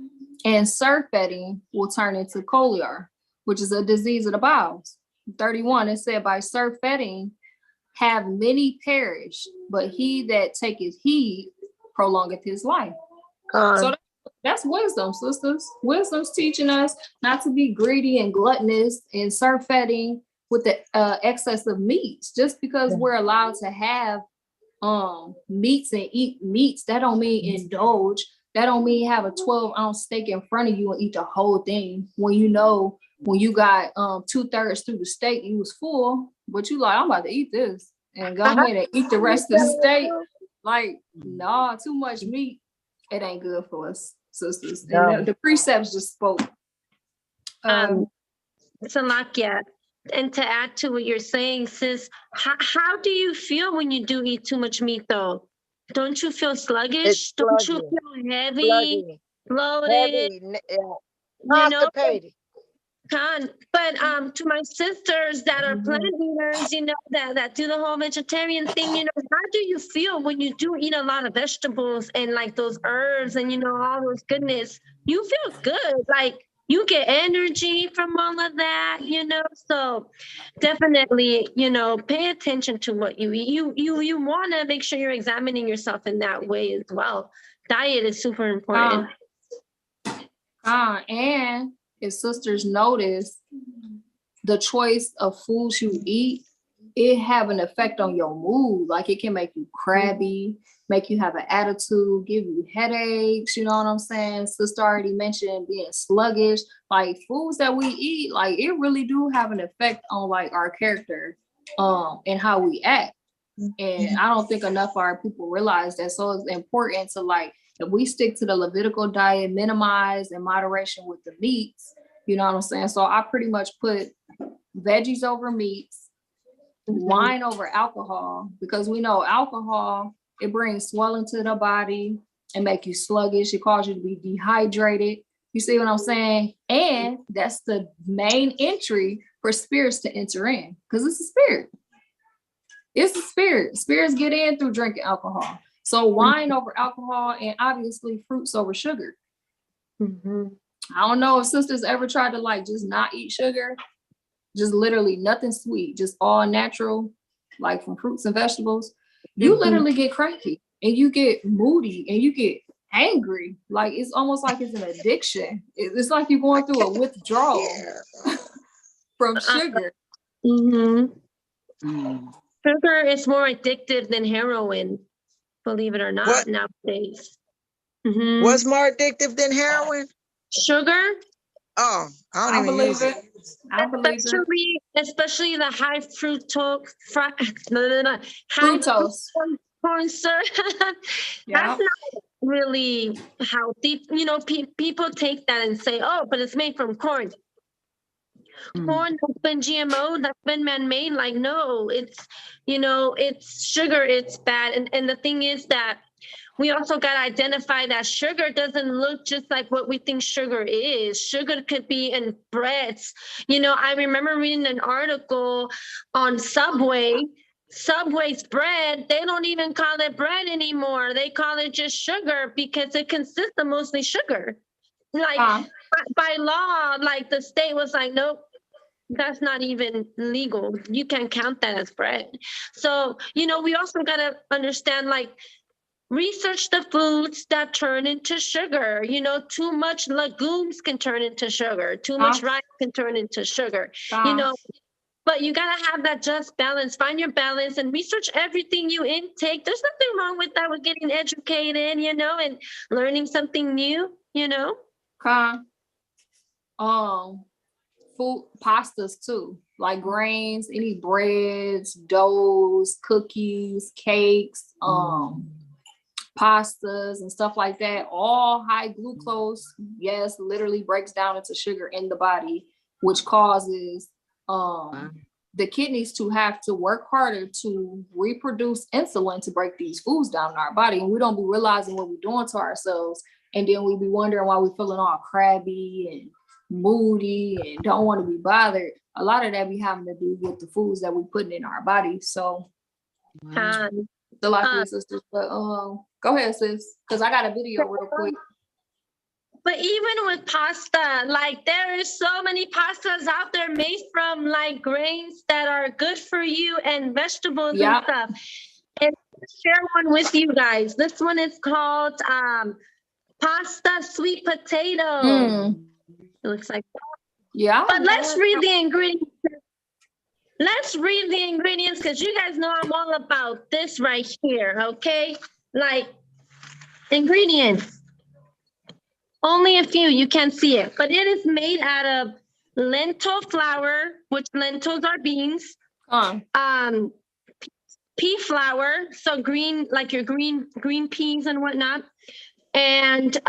and surfeiting will turn into coliar, which is a disease of the bowels. 31, it said, by surfeiting have many perished, but he that taketh heed prolongeth his life. So that's wisdom, sisters. Wisdom's teaching us not to be greedy and gluttonous and surfeiting with the excess of meats. Just because we're allowed to have meats and eat meats, that don't mean indulge. That don't mean have a 12-ounce steak in front of you and eat the whole thing. When you got 2/3 through the steak, you was full, but you like, I'm about to eat this and go ahead and eat the rest of the steak. Like, nah, too much meat, it ain't good for us, sisters. No. And the precepts just spoke. Salakia, and to add to what you're saying, sis, how do you feel when you do eat too much meat, though? Don't you feel sluggish? Don't you feel heavy, bloated? Constipated. But to my sisters that are plant eaters, that do the whole vegetarian thing, how do you feel when you do eat a lot of vegetables and like those herbs and all those goodness? You feel good, like you get energy from all of that, So definitely, pay attention to what you eat. You want to make sure you're examining yourself in that way as well. Diet is super important. And if sisters notice, the choice of foods you eat, it have an effect on your mood. Like it can make you crabby, make you have an attitude, give you headaches, you know what I'm saying? Sister already mentioned being sluggish. Like foods that we eat, like it really do have an effect on like our character and how we act. And I don't think enough of our people realize that. So it's important to like, if we stick to the Levitical diet, minimize in moderation with the meats, You know what I'm saying? So I pretty much put veggies over meats, wine over alcohol, because we know alcohol, it brings swelling to the body and make you sluggish. It causes you to be dehydrated. You see what I'm saying? And that's the main entry for spirits to enter in, because it's a spirit. It's a spirit. Spirits get in through drinking alcohol. So wine over alcohol, and obviously fruits over sugar. I don't know if sisters ever tried to like just not eat sugar, just literally nothing sweet, just all natural, like from fruits and vegetables. You literally get cranky and you get moody and you get angry. Like it's almost like it's an addiction. It's like you're going through a withdrawal from sugar. Sugar is more addictive than heroin, believe it or not, nowadays. What's more addictive than heroin? Sugar. Oh, I don't even use it. I believe it. Especially the high fructose, corn syrup. That's not really healthy. You know, people take that and say, "Oh, but it's made from corn." Corn has been GMO, that's been man-made. Like, no, it's, you know, it's sugar, it's bad. And the thing is that we also got to identify that sugar doesn't look just like what we think sugar is. Sugar could be in breads. You know, I remember reading an article on Subway's bread. They don't even call it bread anymore. They call it just sugar because it consists of mostly sugar. Like by law, like the state was like, nope, that's not even legal. You can count that as bread. So, you know, we also got to understand, like, research the foods that turn into sugar. You know, too much legumes can turn into sugar. Too much rice can turn into sugar. You know, but you got to have that just balance. Find your balance and research everything you intake. There's nothing wrong with that, with getting educated, you know, and learning something new, you know. Food, pastas too, like grains, any breads, doughs, cookies, cakes, pastas and stuff like that, all high glucose, yes, literally breaks down into sugar in the body, which causes the kidneys to have to work harder to reproduce insulin to break these foods down in our body. And we don't be realizing what we're doing to ourselves. And then we be wondering why we're feeling all crabby and moody and don't want to be bothered. A lot of that be having to do with the foods that we're putting in our body. So a lot of you sisters, but go ahead, sis, because I got a video real quick. But even with pasta, like there is so many pastas out there made from like grains that are good for you and vegetables and stuff. And I'll share one with you guys. This one is called pasta sweet potato. It looks like that. But let's read the ingredients. Let's read the ingredients because you guys know I'm all about this right here, okay? Like ingredients. Only a few, you can't see it, but it is made out of lentil flour, which lentils are beans. Pea flour, so green, like your green peas and whatnot. And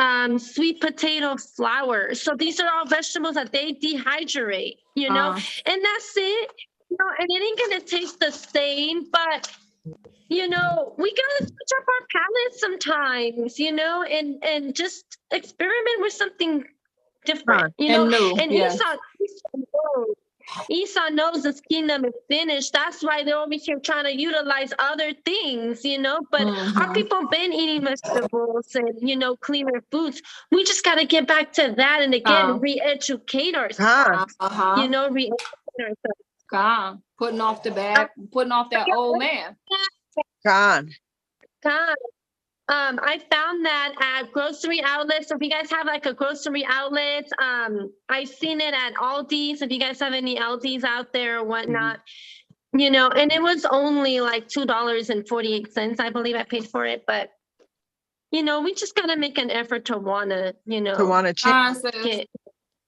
sweet potato flour. So these are all vegetables that they dehydrate, you know, and that's it. You know, and it ain't gonna taste the same, but you know, we gotta switch up our palate sometimes, you know, and just experiment with something different, you know. And Esau knows his kingdom is finished. That's why they're over here trying to utilize other things, you know. But our people been eating vegetables and, you know, cleaner foods. We just got to get back to that and again, re-educate ourselves. You know, re-educate ourselves. Putting off that old man. I found that at grocery outlets. So if you guys have like a grocery outlet, I've seen it at Aldi's. If you guys have any Aldi's out there or whatnot, you know, and it was only like $2.48, I believe I paid for it. But, you know, we just got to make an effort to want to, you know. change.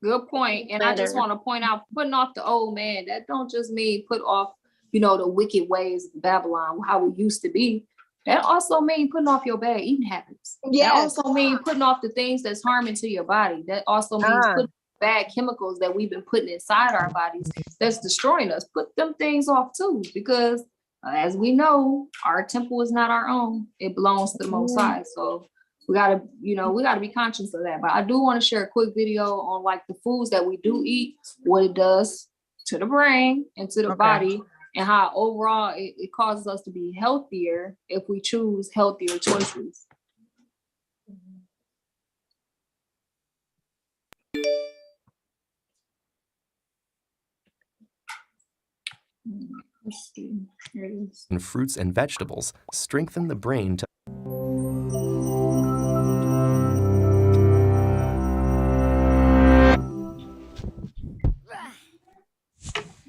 Good point. And I just want to point out, putting off the old man, that don't just mean put off, you know, the wicked ways of Babylon, how we used to be. That also means putting off your bad eating habits. That also means putting off the things that's harming to your body. That also means putting bad chemicals that we've been putting inside our bodies that's destroying us. Put them things off too, because as we know, our temple is not our own. It belongs to the Most High. So we gotta be conscious of that. But I do want to share a quick video on like the foods that we do eat, what it does to the brain and to the body, and how overall it causes us to be healthier if we choose healthier choices. Let's see. Here it is. And fruits and vegetables strengthen the brain to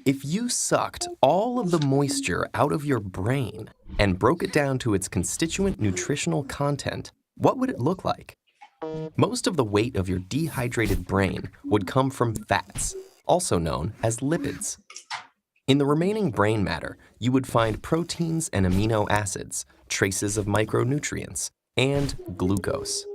If you sucked all of the moisture out of your brain and broke it down to its constituent nutritional content, what would it look like? Most of the weight of your dehydrated brain would come from fats, also known as lipids. In the remaining brain matter, you would find proteins and amino acids, traces of micronutrients, and glucose.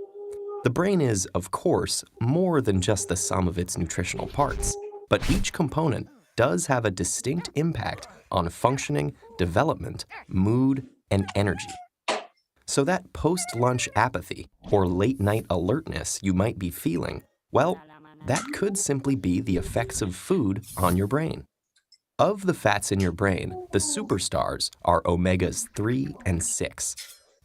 The brain is, of course, more than just the sum of its nutritional parts, but each component does have a distinct impact on functioning, development, mood, and energy. So that post-lunch apathy or late-night alertness you might be feeling, well, that could simply be the effects of food on your brain. Of the fats in your brain, the superstars are omegas 3 and 6.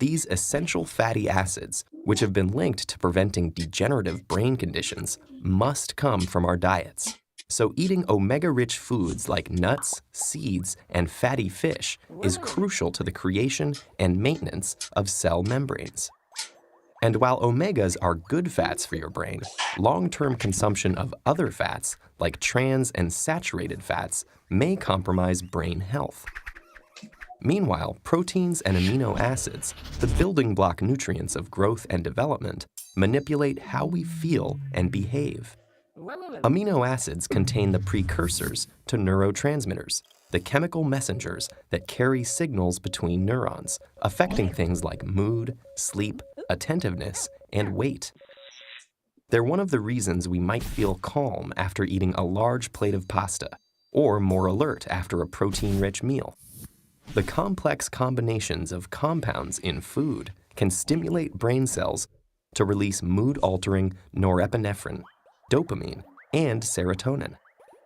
These essential fatty acids, which have been linked to preventing degenerative brain conditions, must come from our diets. So eating omega-rich foods like nuts, seeds, and fatty fish is crucial to the creation and maintenance of cell membranes. And while omegas are good fats for your brain, long-term consumption of other fats, like trans and saturated fats, may compromise brain health. Meanwhile, proteins and amino acids, the building block nutrients of growth and development, manipulate how we feel and behave. Amino acids contain the precursors to neurotransmitters, the chemical messengers that carry signals between neurons, affecting things like mood, sleep, attentiveness, and weight. They're one of the reasons we might feel calm after eating a large plate of pasta, or more alert after a protein-rich meal. The complex combinations of compounds in food can stimulate brain cells to release mood-altering norepinephrine, dopamine, and serotonin.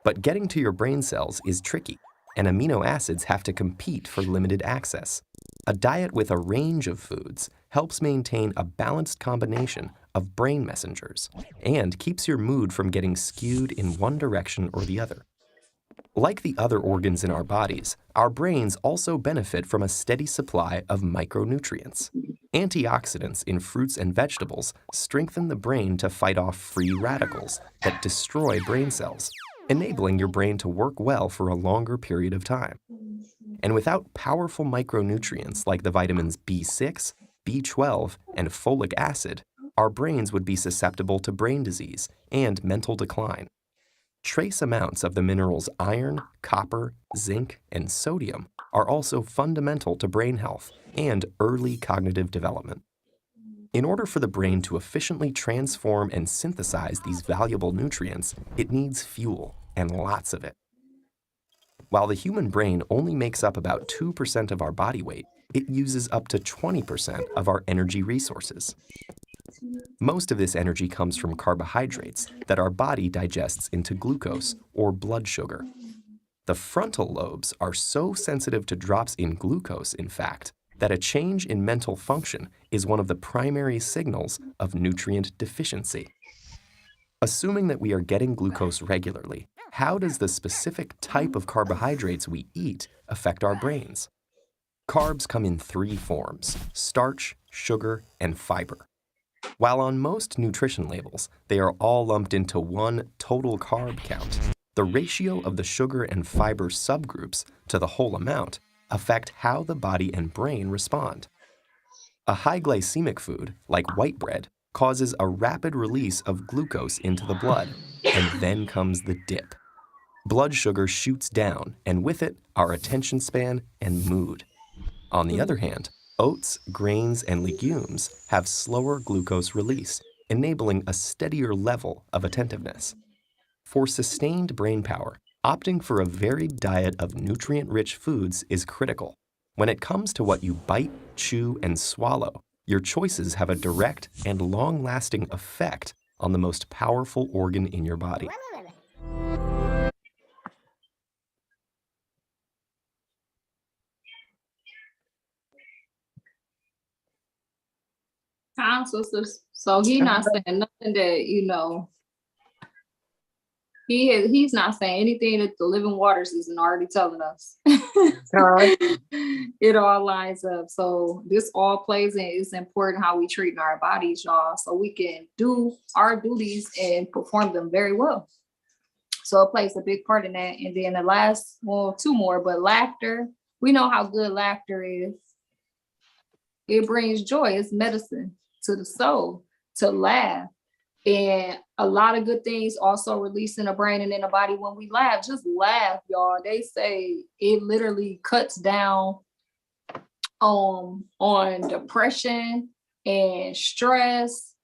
But getting to your brain cells is tricky, and amino acids have to compete for limited access. A diet with a range of foods helps maintain a balanced combination of brain messengers and keeps your mood from getting skewed in one direction or the other. Like the other organs in our bodies, our brains also benefit from a steady supply of micronutrients. Antioxidants in fruits and vegetables strengthen the brain to fight off free radicals that destroy brain cells, enabling your brain to work well for a longer period of time. And without powerful micronutrients like the vitamins B6, B12, and folic acid, our brains would be susceptible to brain disease and mental decline. Trace amounts of the minerals iron, copper, zinc, and sodium are also fundamental to brain health and early cognitive development. In order for the brain to efficiently transform and synthesize these valuable nutrients, it needs fuel, and lots of it. While the human brain only makes up about 2% of our body weight, it uses up to 20% of our energy resources. Most of this energy comes from carbohydrates that our body digests into glucose or blood sugar. The frontal lobes are so sensitive to drops in glucose, in fact, that a change in mental function is one of the primary signals of nutrient deficiency. Assuming that we are getting glucose regularly, how does the specific type of carbohydrates we eat affect our brains? Carbs come in 3 forms: starch, sugar, and fiber. While on most nutrition labels, they are all lumped into one total carb count, the ratio of the sugar and fiber subgroups to the whole amount affect how the body and brain respond. A high glycemic food, like white bread, causes a rapid release of glucose into the blood, and then comes the dip. Blood sugar shoots down, and with it, our attention span and mood. On the other hand, oats, grains, and legumes have slower glucose release, enabling a steadier level of attentiveness. For sustained brain power, opting for a varied diet of nutrient-rich foods is critical. When it comes to what you bite, chew, and swallow, your choices have a direct and long-lasting effect on the most powerful organ in your body. Sisters. So he not saying nothing that, you know, he's not saying anything that the living waters isn't already telling us. It all lines up. So this all plays in. It's important how we treat our bodies, y'all, so we can do our duties and perform them very well. So it plays a big part in that. And then the last, well, two more, but laughter. We know how good laughter is. It brings joy. It's medicine to the soul to laugh. And a lot of good things also release in the brain and in the body when we laugh. Just laugh, y'all. They say it literally cuts down on depression and stress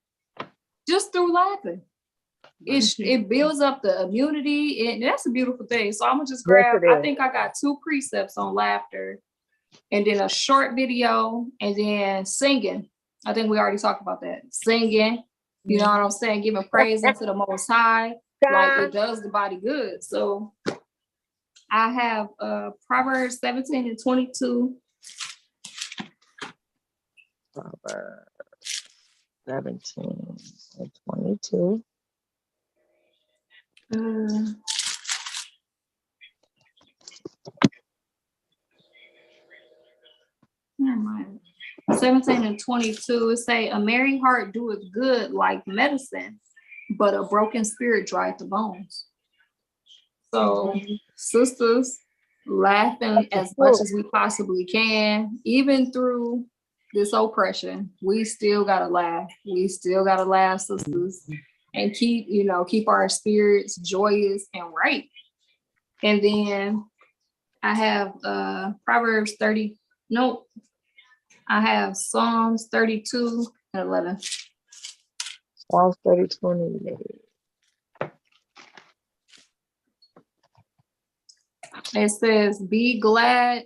just through laughing. It builds up the immunity, and that's a beautiful thing. So I'm gonna just grab, I think I got 2 precepts on laughter, and then a short video, and then singing. I think we already talked about that. Singing, you know what I'm saying? Giving praise into the Most High, like it does the body good. So I have Proverbs 17 and 22. Proverbs 17 and 22. Never mind. 17 and 22, it say, a merry heart doeth good like medicine, but a broken spirit drieth the bones. So, sisters, laughing as much as we possibly can, even through this oppression, we still gotta laugh. We still gotta laugh, sisters, and keep our spirits joyous and right. And then I have Proverbs 30. Nope. I have Psalms 32 and 11. Psalms 32 and 11. It says, be glad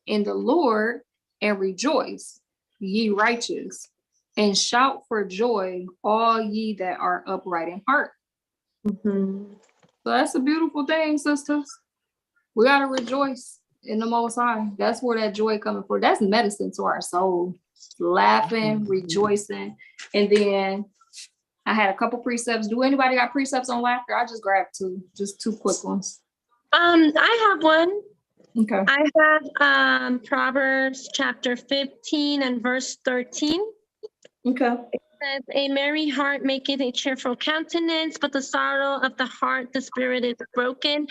in the Lord and rejoice, ye righteous, and shout for joy, all ye that are upright in heart. So that's a beautiful thing, sisters. We got to rejoice in the Most High. That's where that joy coming from. That's medicine to our soul. Laughing, rejoicing. And then I had a couple precepts. Do anybody got precepts on laughter? I just grabbed 2, just 2 quick ones. I have one. Okay. I have Proverbs chapter 15 and verse 13. Okay. It says, a merry heart maketh a cheerful countenance, but the sorrow of the heart, the spirit is broken.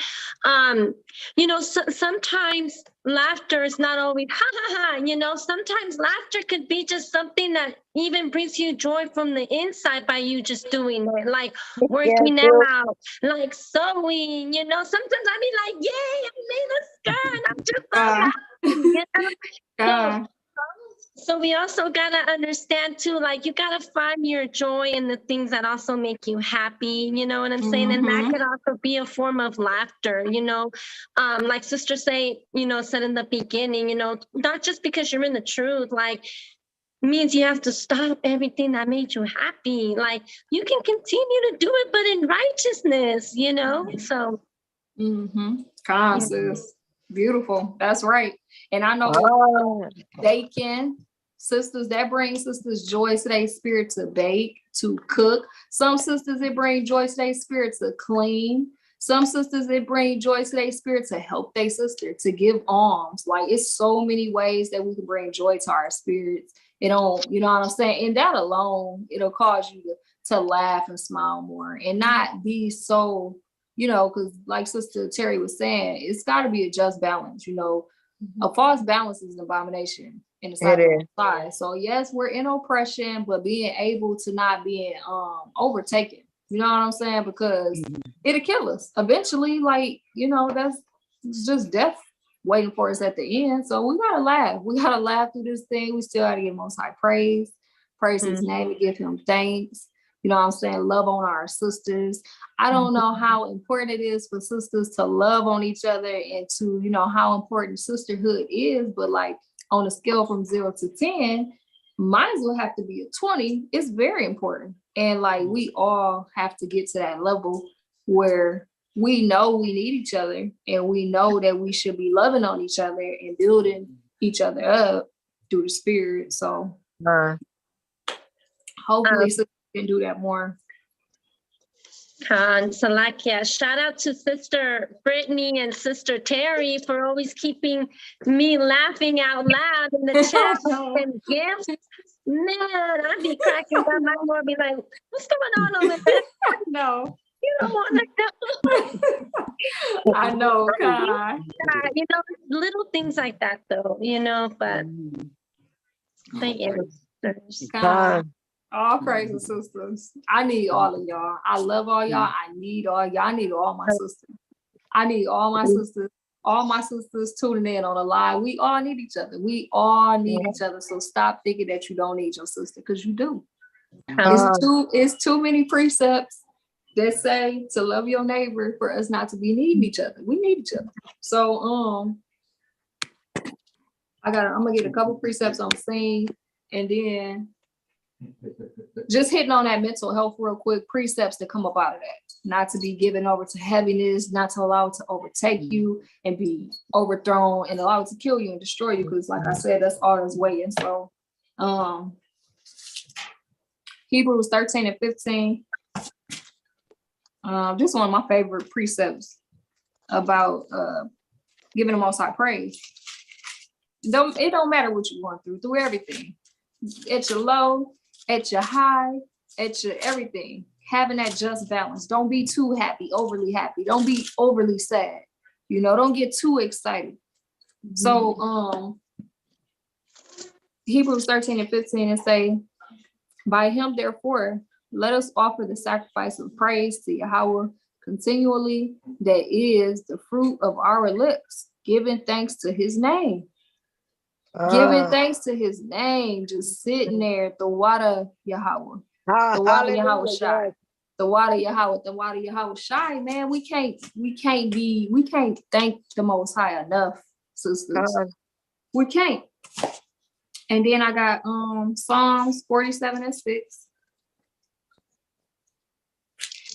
Sometimes laughter is not always ha ha ha. Sometimes laughter could be just something that even brings you joy from the inside by you just doing it, like working out, like sewing. Sometimes I be like, yay, I made a skirt. I'm just so happy. So we also got to understand too, like you got to find your joy in the things that also make you happy, you know what I'm saying? And that could also be a form of laughter, like Sister said in the beginning, not just because you're in the truth, like means you have to stop everything that made you happy. Like you can continue to do it, but in righteousness, so. Sis. Beautiful. That's right. And I know sisters, that brings sisters joy to their spirit to bake, to cook. Some sisters, it brings joy to their spirit to clean. Some sisters, it brings joy to their spirit to help their sister, to give alms. Like it's so many ways that we can bring joy to our spirits. You know what I'm saying? And that alone, it'll cause you to laugh and smile more and not be so, because like Sister Terry was saying, it's got to be a just balance. A false balance is an abomination in the sight of God. So yes, we're in oppression, but being able to not being overtaken. You know what I'm saying? Because it'll kill us eventually. Like that's just death waiting for us at the end. So we gotta laugh. We gotta laugh through this thing. We still gotta give Most High praise his name, and give him thanks. you know what I'm saying, love on our sisters. I don't know how important it is for sisters to love on each other and to, you know, how important sisterhood is, but like on a scale from 0 to 10, might as well have to be a 20. It's very important. And like we all have to get to that level where we know we need each other and we know that we should be loving on each other and building each other up through the spirit. So hopefully sisters can do that more. Salakia. Shout out to Sister Brittany and Sister Terry for always keeping me laughing out loud in the chat and gifts. Man, I'd be cracking up. My mom would be like, what's going on over there? No. You don't want to know. I know, God. You know, little things like that though, you know, but yeah. God. All praises, sisters. I need all of y'all. I love all y'all. I need all y'all. I need all my sisters. I need all my sisters. All my sisters tuning in on the live. We all need each other. We all need each other. So stop thinking that you don't need your sister, because you do. It's too many precepts that say to love your neighbor for us not to be needing each other. We need each other. So I'm gonna get a couple precepts on scene, and then just hitting on that mental health real quick, precepts that come up out of that. Not to be given over to heaviness, not to allow it to overtake you and be overthrown and allow it to kill you and destroy you. Because like I said, that's all that's waiting. So Hebrews 13 and 15. Just one of my favorite precepts about giving the Most High praise. It don't matter what you're going through everything. At your low, at your high, at your everything. Having that just balance. Don't be too happy, overly happy. Don't be overly sad. You know, don't get too excited. So Hebrews 13 and 15 and say, by him, therefore, let us offer the sacrifice of praise to Yahweh continually, that is the fruit of our lips, giving thanks to his name. Giving thanks to his name, just sitting there, the water Yahweh. The water Yahweh Shai. The water Yahweh Shai, man. We can't thank the Most High enough, sisters. We can't. And then I got Psalms 47 and 6.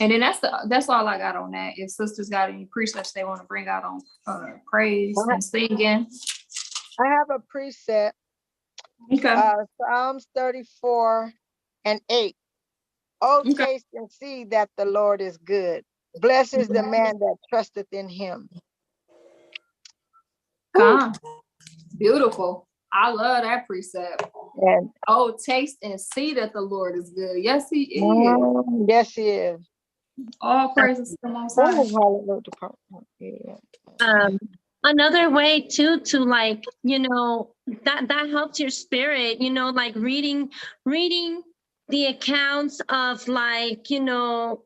And then that's all I got on that. If sisters got any precepts they want to bring out on praise and singing. I have a precept. Okay. Psalms 34 and 8. Oh, taste and see that the Lord is good. Blessed is the man that trusteth in him. Beautiful. I love that precept. And, oh, taste and see that the Lord is good. Yes, he is. Yes, he is. All praises to the Most High. Another way too, to like, you know, that helps your spirit, you know, like reading the accounts of, like, you know,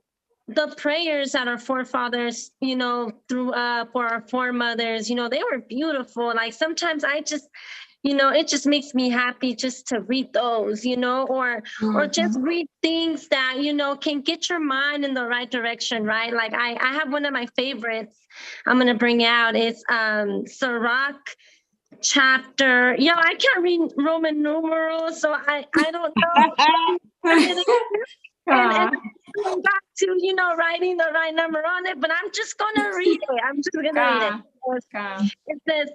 the prayers that our forefathers, you know, threw up, or our foremothers, you know, they were beautiful. Like sometimes I just, you know, it just makes me happy just to read those, you know, or just read things that, you know, can get your mind in the right direction, right? Like I have one of my favorites I'm going to bring out. It's Sirach chapter. I can't read Roman numerals, so I don't know. and back to, you know, writing the right number on it, but I'm just going to read it. I'm just going to read it. It says,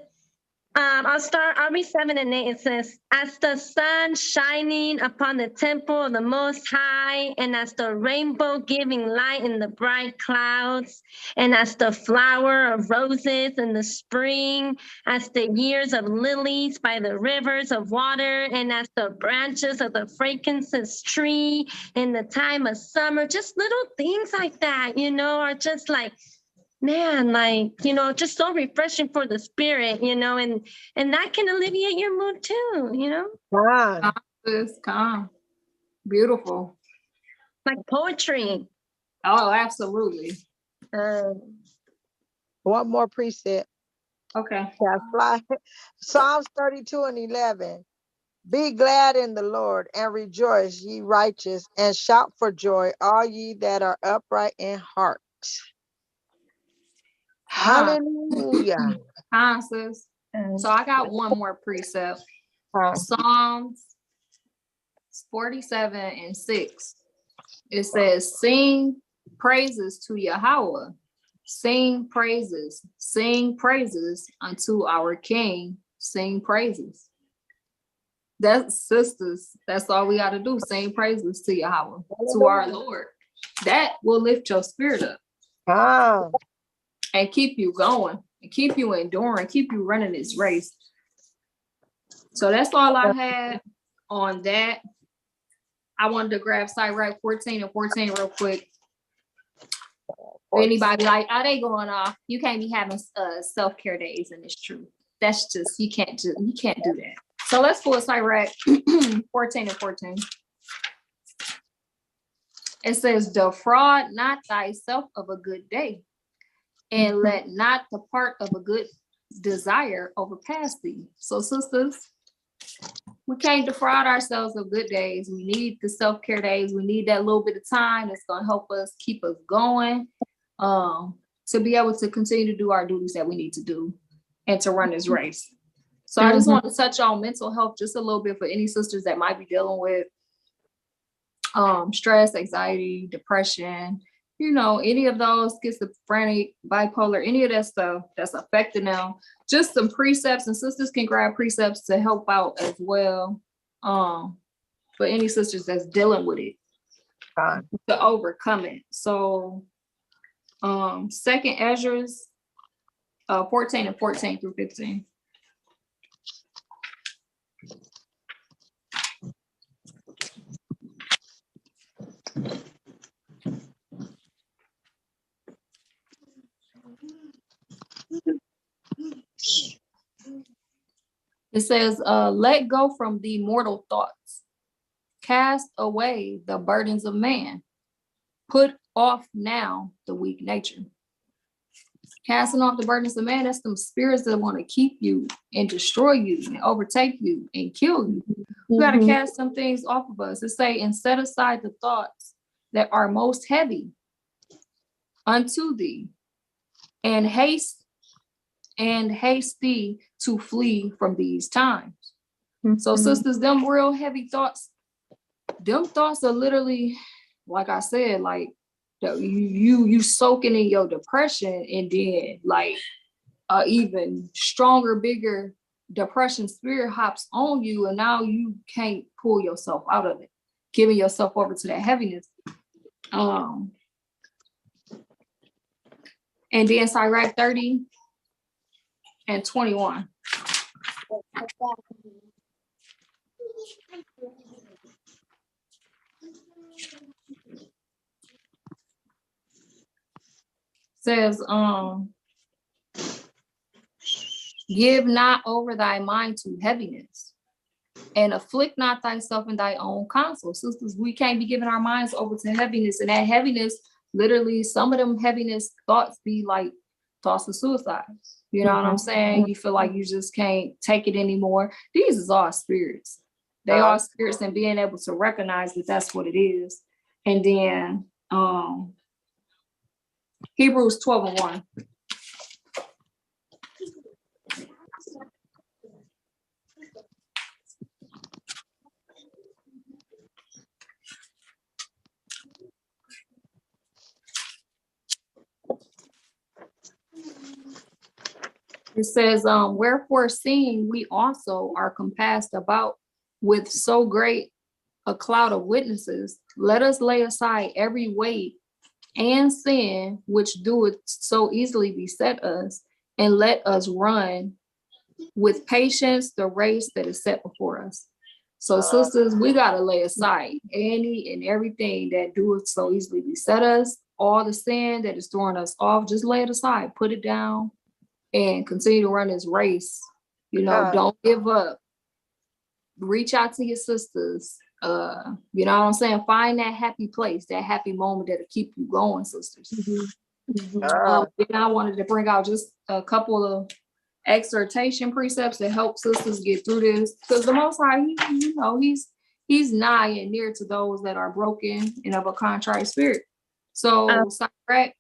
I'll read 7 and 8. It says, as the sun shining upon the temple of the Most High, and as the rainbow giving light in the bright clouds, and as the flower of roses in the spring, as the years of lilies by the rivers of water, and as the branches of the frankincense tree in the time of summer. Just little things like that, you know, are just like, man, like, you know, just so refreshing for the spirit, you know, and that can alleviate your mood too, you know. Calm. Beautiful. Like poetry. Oh, absolutely. One more precept. Okay. Psalms 32 and 11. Be glad in the Lord and rejoice, ye righteous, and shout for joy, all ye that are upright in heart. Hallelujah. Sis. So I got one more precept. Huh. Psalms 47:6. It says, sing praises to Yahweh. Sing praises unto our King. Sing praises. That's sisters. That's all we got to do. Sing praises to Yahweh, to our Lord. That will lift your spirit up and keep you going and keep you enduring, keep you running this race. So that's all I had on that. I wanted to grab Sirach 14 and 14 real quick. Anybody like, are they going off? You can't be having self-care days, and it's true. That's just, you can't do that. So let's pull Sirach 14 and 14. It says, defraud not thyself of a good day, and let not the part of a good desire overpass thee. So sisters, we can't defraud ourselves of good days. We need the self-care days. We need that little bit of time that's going to help us, keep us going, to be able to continue to do our duties that we need to do and to run this race. So I just want to touch on mental health just a little bit for any sisters that might be dealing with stress, anxiety, depression, any of those, schizophrenic, bipolar, any of that stuff that's affecting them. Just some precepts, and sisters can grab precepts to help out as well. For any sisters that's dealing with it, to overcome it. So 2nd Ezra 14 and 14 through 15. It says, let go from the mortal thoughts. Cast away the burdens of man. Put off now the weak nature. Casting off the burdens of man, that's them spirits that want to keep you and destroy you and overtake you and kill you. We got to cast some things off of us. It say, and set aside the thoughts that are most heavy unto thee, and haste thee to flee from these times. So sisters, them real heavy thoughts, them thoughts are literally, like I said, like you soaking in your depression, and then like even stronger, bigger depression spirit hops on you, and now you can't pull yourself out of it, giving yourself over to that heaviness. And then Sirach 30 and 21. Says, give not over thy mind to heaviness, and afflict not thyself in thy own counsel. Sisters, we can't be giving our minds over to heaviness, and that heaviness, literally, some of them heaviness thoughts be like thoughts of suicide. You know what I'm saying? You feel like you just can't take it anymore. These is all spirits. They are spirits, and being able to recognize that that's what it is. And then Hebrews 12 and 1. It says, wherefore seeing we also are compassed about with so great a cloud of witnesses, let us lay aside every weight and sin which doeth so easily beset us, and let us run with patience the race that is set before us. So sisters, we got to lay aside any and everything that doeth so easily beset us, all the sin that is throwing us off. Just lay it aside, put it down, and continue to run this race. Don't give up. Reach out to your sisters. You know what I'm saying? Find that happy place, that happy moment that'll keep you going, sisters. Then I wanted to bring out just a couple of exhortation precepts to help sisters get through this. Because the Most High, he's nigh and near to those that are broken and of a contrite spirit. So Sirach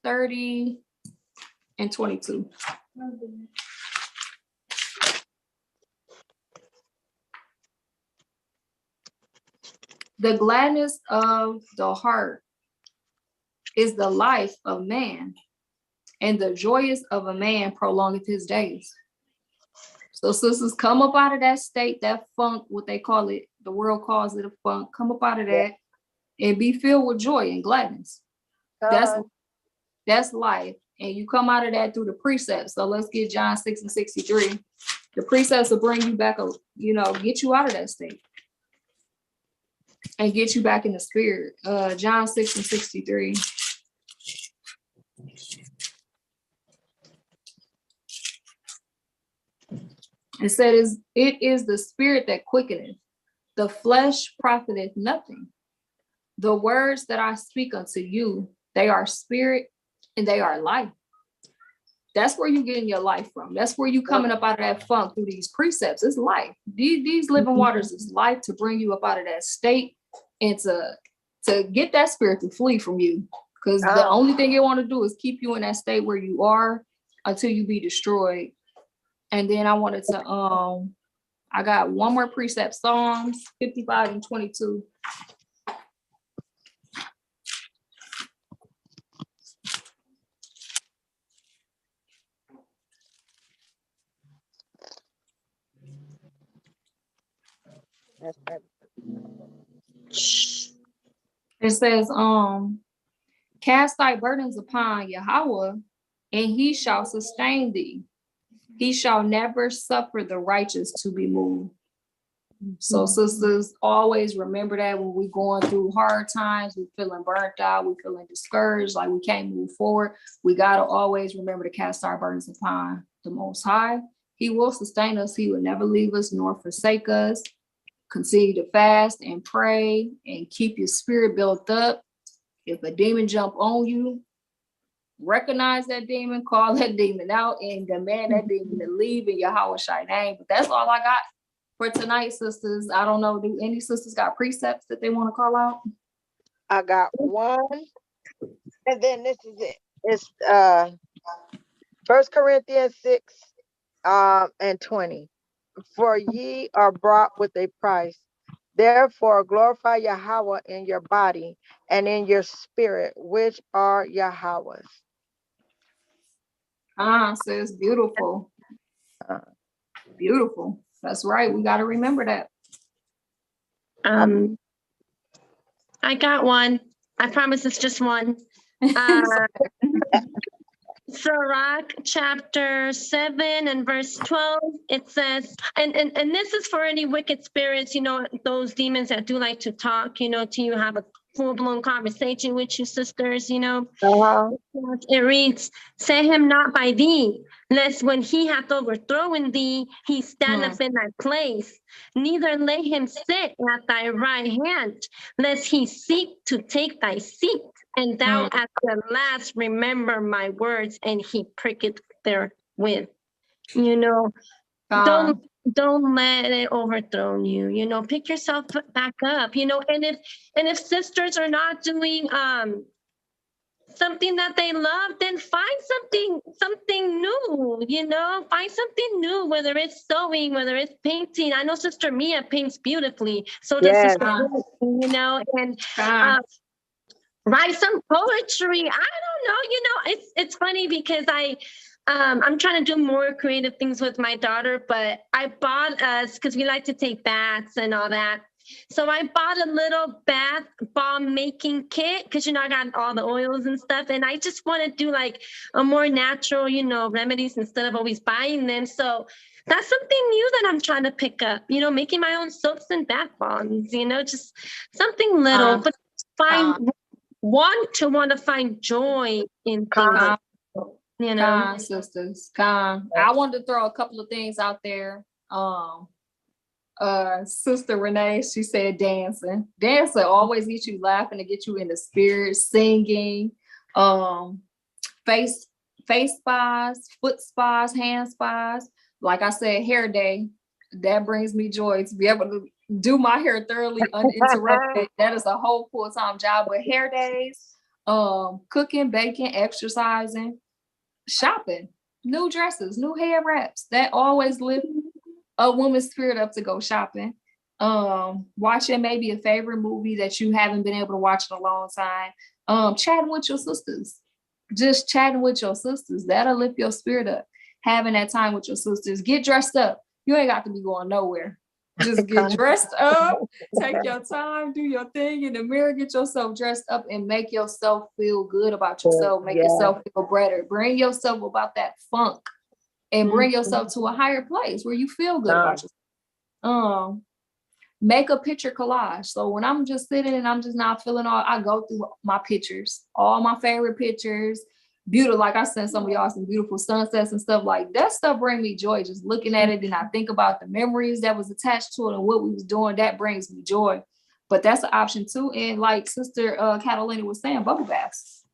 30 and 22. The gladness of the heart is the life of man, and the joyous of a man prolongeth his days. So sisters, come up out of that state, that funk, what they call it, the world calls it a funk. Come up out of that and be filled with joy and gladness. That's life. And you come out of that through the precepts. So let's get John 6 and 63. The precepts will bring you back, get you out of that state and get you back in the spirit. John 6 and 63. It says, it is the spirit that quickeneth, the flesh profiteth nothing. The words that I speak unto you, they are spirit and they are life. That's where you're getting your life from. That's where you coming up out of that funk through these precepts. It's life. These living waters is life to bring you up out of that state and to get that spirit to flee from you. Because the only thing you want to do is keep you in that state where you are until you be destroyed. And then I wanted to, I got one more precept, Psalms 55 and 22. It says, cast thy burdens upon Yahweh, and he shall sustain thee. He shall never suffer the righteous to be moved. So sisters, always remember that when we're going through hard times, we're feeling burnt out, we're feeling discouraged, like we can't move forward. We got to always remember to cast our burdens upon the Most High. He will sustain us. He will never leave us nor forsake us. Continue to fast and pray and keep your spirit built up. If a demon jump on you, recognize that demon, call that demon out, and demand that demon to leave in Yahweh's name. But that's all I got for tonight, sisters. I don't know, do any sisters got precepts that they want to call out? I got one, and then this is it. It's 1 Corinthians 6 and 20. For ye are bought with a price. Therefore glorify Yahweh in your body and in your spirit, which are Yahweh's. Sis, beautiful. Beautiful. That's right. We got to remember that. I got one. I promise it's just one. Sirach chapter 7 and verse 12, it says, and this is for any wicked spirits, those demons that do like to talk, to you, have a full-blown conversation with you, sisters, It reads, say him not by thee, lest when he hath overthrown thee, he stand up in thy place. Neither lay him sit at thy right hand, lest he seek to take thy seat. And thou at the last remember my words, and he pricketh therewith. Don't let it overthrow you. Pick yourself back up. And if sisters are not doing something that they love, then find something new. Find something new, whether it's sewing, whether it's painting. I know Sister Mia paints beautifully. So does Sister, and write some poetry. I don't know. It's funny because I'm trying to do more creative things with my daughter, but I bought us, because we like to take baths and all that. So I bought a little bath bomb making kit because, I got all the oils and stuff. And I just want to do like a more natural, remedies instead of always buying them. So that's something new that I'm trying to pick up, making my own soaps and bath bombs, just something little, but want to find joy in things. Sisters, I wanted to throw a couple of things out there. Sister Renee, she said dancing always gets you laughing, to get you in the spirit, singing, face face spas, foot spas, hand spas. Like I said, hair day. That brings me joy to be able to do my hair thoroughly uninterrupted. That is a whole full-time job. But hair days, cooking, baking, exercising, shopping, new dresses, new hair wraps. That always lift a woman's spirit up to go shopping. Watching maybe a favorite movie that you haven't been able to watch in a long time. Chatting with your sisters. Just chatting with your sisters. That'll lift your spirit up. Having that time with your sisters. Get dressed up. You ain't got to be going nowhere. Just get dressed up, take your time, do your thing in the mirror, get yourself dressed up and make yourself feel good about yourself. Make yourself feel better. Bring yourself about that funk and bring yourself to a higher place where you feel good about yourself. Make a picture collage. So when I'm just sitting and I'm just not feeling I go through my pictures, all my favorite pictures. Beautiful, like I sent some of y'all some beautiful sunsets and stuff like that. Stuff bring me joy. Just looking at it and I think about the memories that was attached to it and what we was doing. That brings me joy. But that's an option too. And like Sister Catalina was saying, bubble baths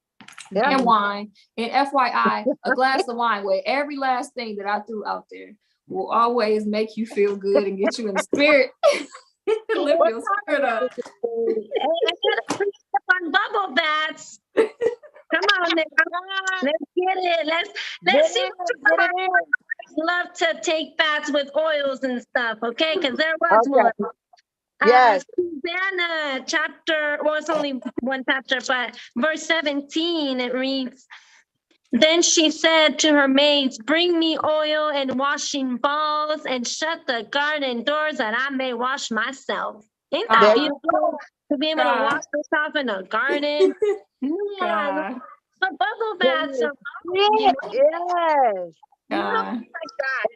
and wine. And FYI, a glass of wine with every last thing that I threw out there will always make you feel good and get you in the spirit. Lift your spirit up. I gotta preach up on bubble baths. Come on, Nick. Let's get it. Let's see what love to take baths with oils and stuff, okay? Because there was one. Yes. Susanna, it's only one chapter, but verse 17, it reads, then she said to her maids, bring me oil and washing balls and shut the garden doors that I may wash myself. Ain't that beautiful? To be able to wash yourself in a garden. Yeah. The bubble baths are like that,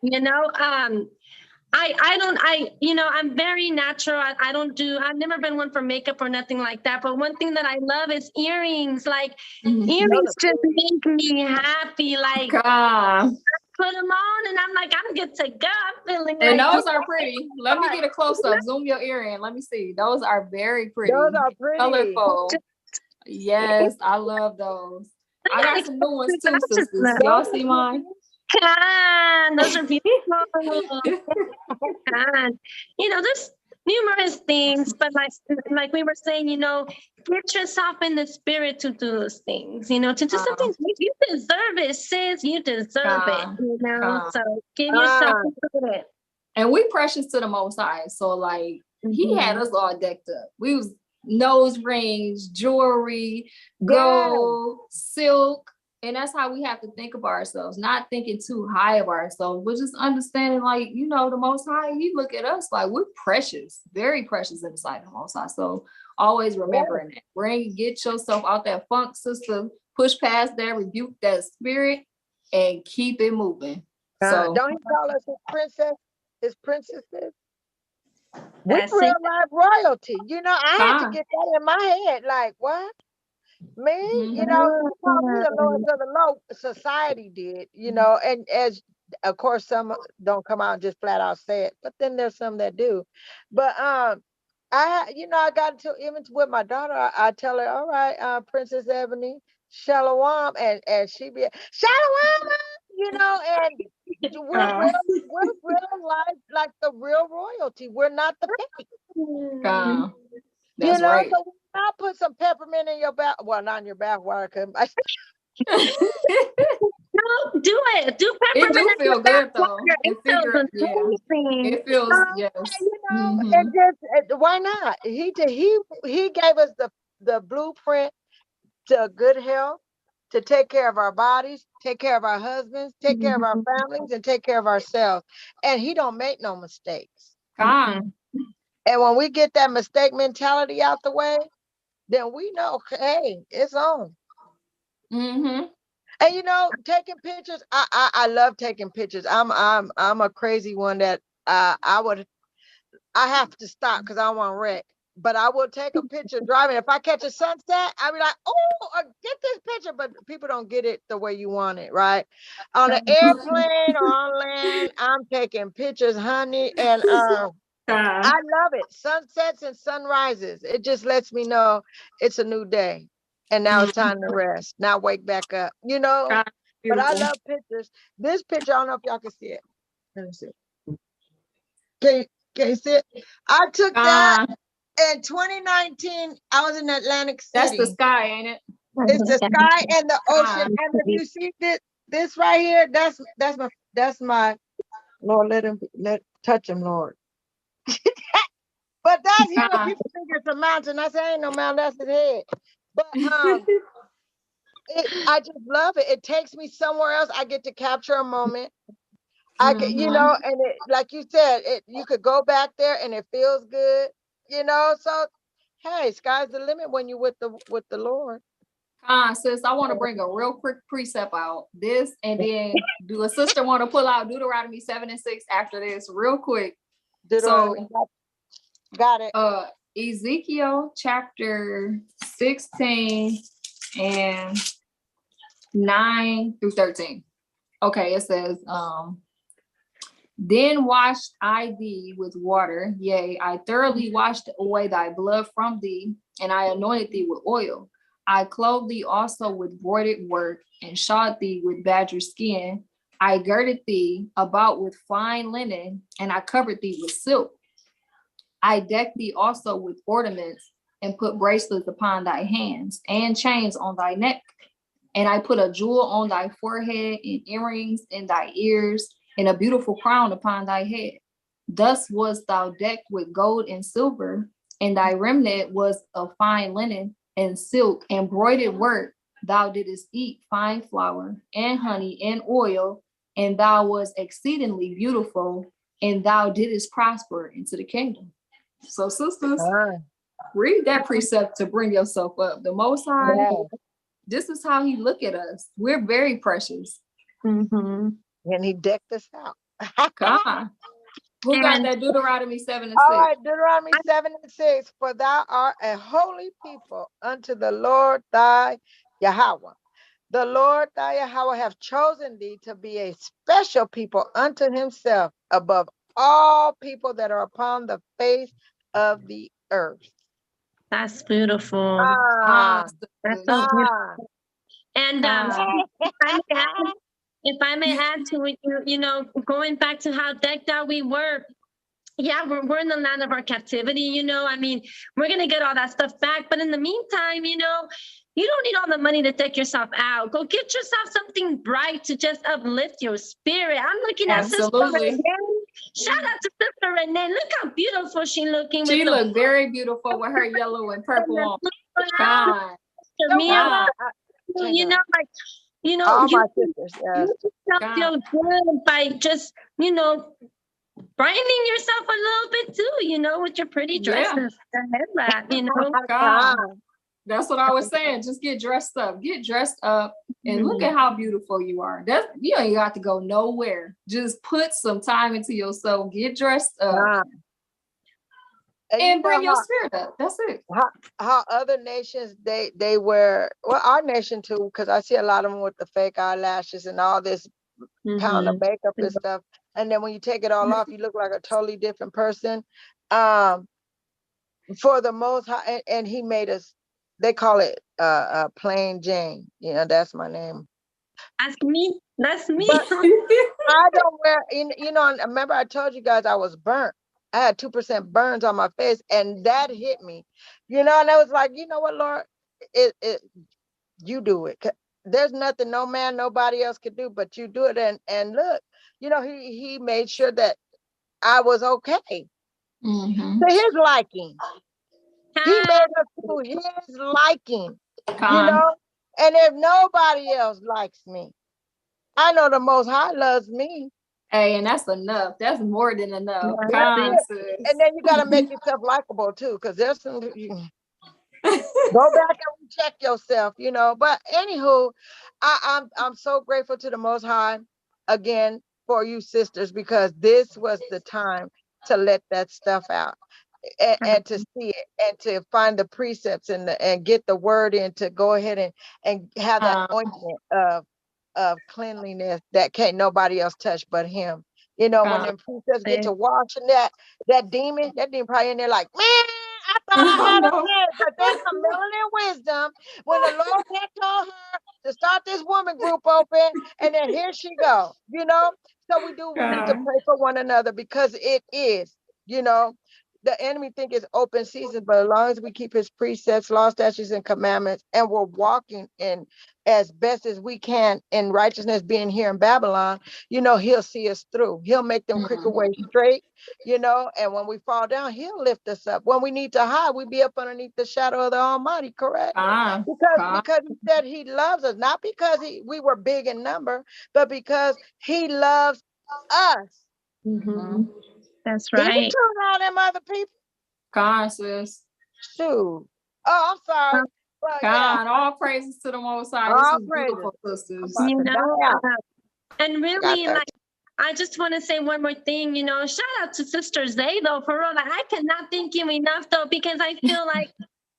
I'm very natural. I've never been one for makeup or nothing like that. But one thing that I love is earrings. Like earrings just make me happy. Like I put them on and I'm like, I'm good to go. I'm feeling and those are pretty. Let me get a close up. Zoom your ear in. Let me see. Those are very pretty. Those are pretty. Colorful. Yes, I love those. I got some new ones too, sisters. Y'all see mine? Those are beautiful. There's numerous things, but like we were saying, get yourself in the spirit to do those things, to do something. You deserve it, sis. You deserve it, so give yourself into it. And we precious to the Most High, so like he had us all decked up. We was nose rings, jewelry, gold, silk. And that's how we have to think of ourselves, not thinking too high of ourselves, but just understanding, like, the Most High, he look at us like we're precious, very precious in the sight of the Most High. So always remembering that. Get yourself out that funk, sister, push past that, rebuke that spirit, and keep it moving. So don't he call us his princesses? With real life royalty. I had to get that in my head. Like, what? Me, probably the lowest of the low society did, and as of course some don't come out and just flat out say it, but then there's some that do. But I got into even with my daughter, I tell her, all right, Princess Ebony, Shalom, and she be Shalom, and we're real life, like the real royalty. We're not the fake. That's right. So I'll put some peppermint in your bath. Well, not in your bath water. No, do it. Do peppermint. It do feel good though. It feels yes. And just why not? He gave us the blueprint to good health, to take care of our bodies, take care of our husbands, take care of our families, and take care of ourselves. And he don't make no mistakes. And when we get that mistake mentality out the way, then we know, hey, it's on. And taking pictures, I love taking pictures. I'm a crazy one that I have to stop because I don't want to wreck. But I will take a picture driving. If I catch a sunset, I'll be like, oh, get this picture. But people don't get it the way you want it, right? On an airplane or on land, I'm taking pictures, honey. And I love it. Sunsets and sunrises. It just lets me know it's a new day. And now it's time to rest. Now wake back up. But I Beautiful. love pictures. This picture, I don't know if y'all can see it. Let me see. Can you see it? I took that in 2019. I was in Atlantic That's the City. Sky, ain't it? It's the sky and the ocean. Ah. And if you see this right here, that's my Lord. Let touch him, Lord. But that's him. And people think it's a mountain. I say ain't no mountain. That's his head. But I just love it. It takes me somewhere else. I get to capture a moment. I can, you know, and it, like you said, you could go back there and it feels good, you know. So, hey, sky's the limit when you're with the Lord. Sis, I want to bring a real quick precept out. This, and then do a sister want to pull out Deuteronomy 7 and 6 after this, real quick. Deuteronomy. So, got it. Ezekiel chapter 16 and 9 through 13. Okay, it says, then washed I thee with water, yea, I thoroughly washed away thy blood from thee, and I anointed thee with oil. I clothed thee also with broidered work, and shod thee with badger skin. I girded thee about with fine linen, and I covered thee with silk. I decked thee also with ornaments, and put bracelets upon thy hands, and chains on thy neck. And I put a jewel on thy forehead, and earrings in thy ears, and a beautiful crown upon thy head. Thus wast thou decked with gold and silver, and thy remnant was of fine linen and silk and broidered work. Thou didst eat fine flour and honey and oil, and thou wast exceedingly beautiful, and thou didst prosper into the kingdom. So, sisters, read that precept to bring yourself up. The Most High, this is how he look at us. We're very precious. And he decked us out. God. Who got that Deuteronomy 7 and 6? All right, Deuteronomy 7 and 6. For thou art a holy people unto the Lord thy Yahweh. The Lord thy Yahweh hath chosen thee to be a special people unto himself above all people that are upon the face of the earth. That's beautiful. That's so beautiful. And if I may add to it, you know, going back to how decked out we were, yeah, we're in the land of our captivity, you know. I mean, we're going to get all that stuff back. But in the meantime, you know, you don't need all the money to deck yourself out. Go get yourself something bright to just uplift your spirit. I'm looking at Sister Renee. Shout out to Sister Renee. Look how beautiful she's looking. She looked very beautiful with her yellow and purple on. God. You know, like, you know, all my you feel good by just, you know, brightening yourself a little bit too, you know, with your pretty dresses, headband, you know. God. That's what I was saying. Just get dressed up. Get dressed up and look at how beautiful you are. You ain't got to go nowhere. Just put some time into yourself. Get dressed up. And bring your spirit up. That's it. How other nations they wear, well, our nation too, because I see a lot of them with the fake eyelashes and all this pound of makeup and stuff. And then when you take it all off, you look like a totally different person. For the Most High, and he made us, they call it plain Jane. You know, that's my name. That's me. That's me. But I don't wear, you know, remember I told you guys I was burnt. I had 2% burns on my face, and that hit me, you know, and I was like, you know what, Lord, you do it. There's nothing no man, nobody else could do, but you do it. And look, you know, he made sure that I was okay. To his liking. He made us to his liking, you know, and if nobody else likes me, I know the Most High loves me. Hey, and that's enough. That's more than enough. And then you got to make yourself likable too, because there's some. Go back and check yourself, you know. But anywho, I'm so grateful to the Most High again for you sisters, because this was the time to let that stuff out and to see it and to find the precepts and get the word in, to go ahead and have that ointment of cleanliness that can't nobody else touch but him. You know, when them precepts get to watching that demon probably in there like, man, I thought I had a man, but there's some melanin wisdom when the Lord had told her to start this woman group open, and then here she go, you know. So we need to pray for one another because it is, you know, the enemy think it's open season, but as long as we keep his precepts, law, statutes, and commandments, and we're walking in as best as we can in righteousness, being here in Babylon, you know, he'll see us through. He'll make them crooked ways straight, you know, and when we fall down, he'll lift us up. When we need to hide, we be up underneath the shadow of the Almighty, correct? Because he said he loves us, not because we were big in number, but because he loves us. That's He right. didn't turn all them other people. Sis. Shoot. Oh, I'm sorry. But yeah, All praises to the Most High. all This is praises. beautiful, sisters. I'm You about to know, die out. and I got really, 30. like, I just want to say one more thing, you know, shout out to Sister Zay, though, for real. Like, I cannot thank you enough, though, because I feel like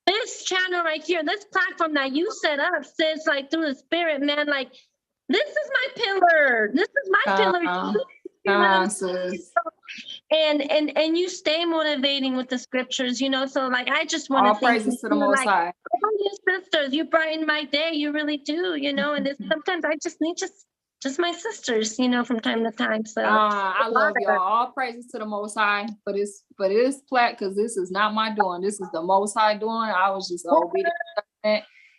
this channel right here, this platform that you set up, sis, like, through the Spirit, man, like, this is my pillar. This is my pillar. You know? Sis. And you stay motivating with the scriptures, you know. So like I just want All to thank praises you, to the Most High. all you sisters, you brighten my day, you really do, you know. And sometimes I just need just my sisters, you know, from time to time. So I love y'all. All praises to the Most High for this plat, because this is not my doing. This is the Most High doing. I was just obedient.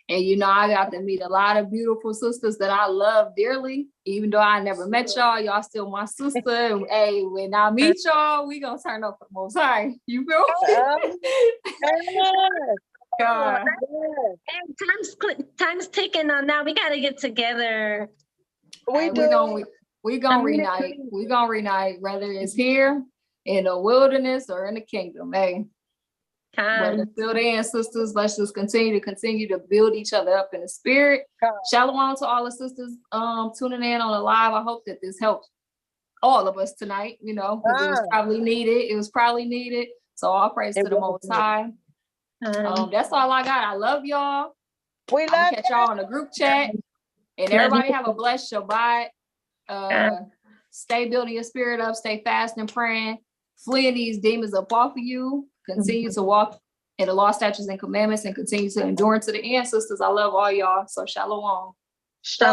And you know, I got to meet a lot of beautiful sisters that I love dearly. Even though I never met y'all, y'all still my sister. And hey, when I meet y'all, we gonna turn up for the Most High. You feel? God. And time's ticking on now. We gotta get together. We do. We gonna reunite. We gonna reunite, whether it's here in the wilderness or in the kingdom. Hey. But until then, sisters, let's just continue to build each other up in the spirit. Shalom to all the sisters tuning in on the live. I hope that this helps all of us tonight, you know, because it was probably needed. It was probably needed. So all praise to the Most High. That's all I got. I love y'all. We love catch y'all on the group chat. And everybody have a blessed Shabbat. Stay building your spirit up. Stay fast and praying. Fleeing these demons up off of you. Continue to walk in the law, statutes, and commandments, and continue to endure to the end, sisters. I love all y'all. So shalom.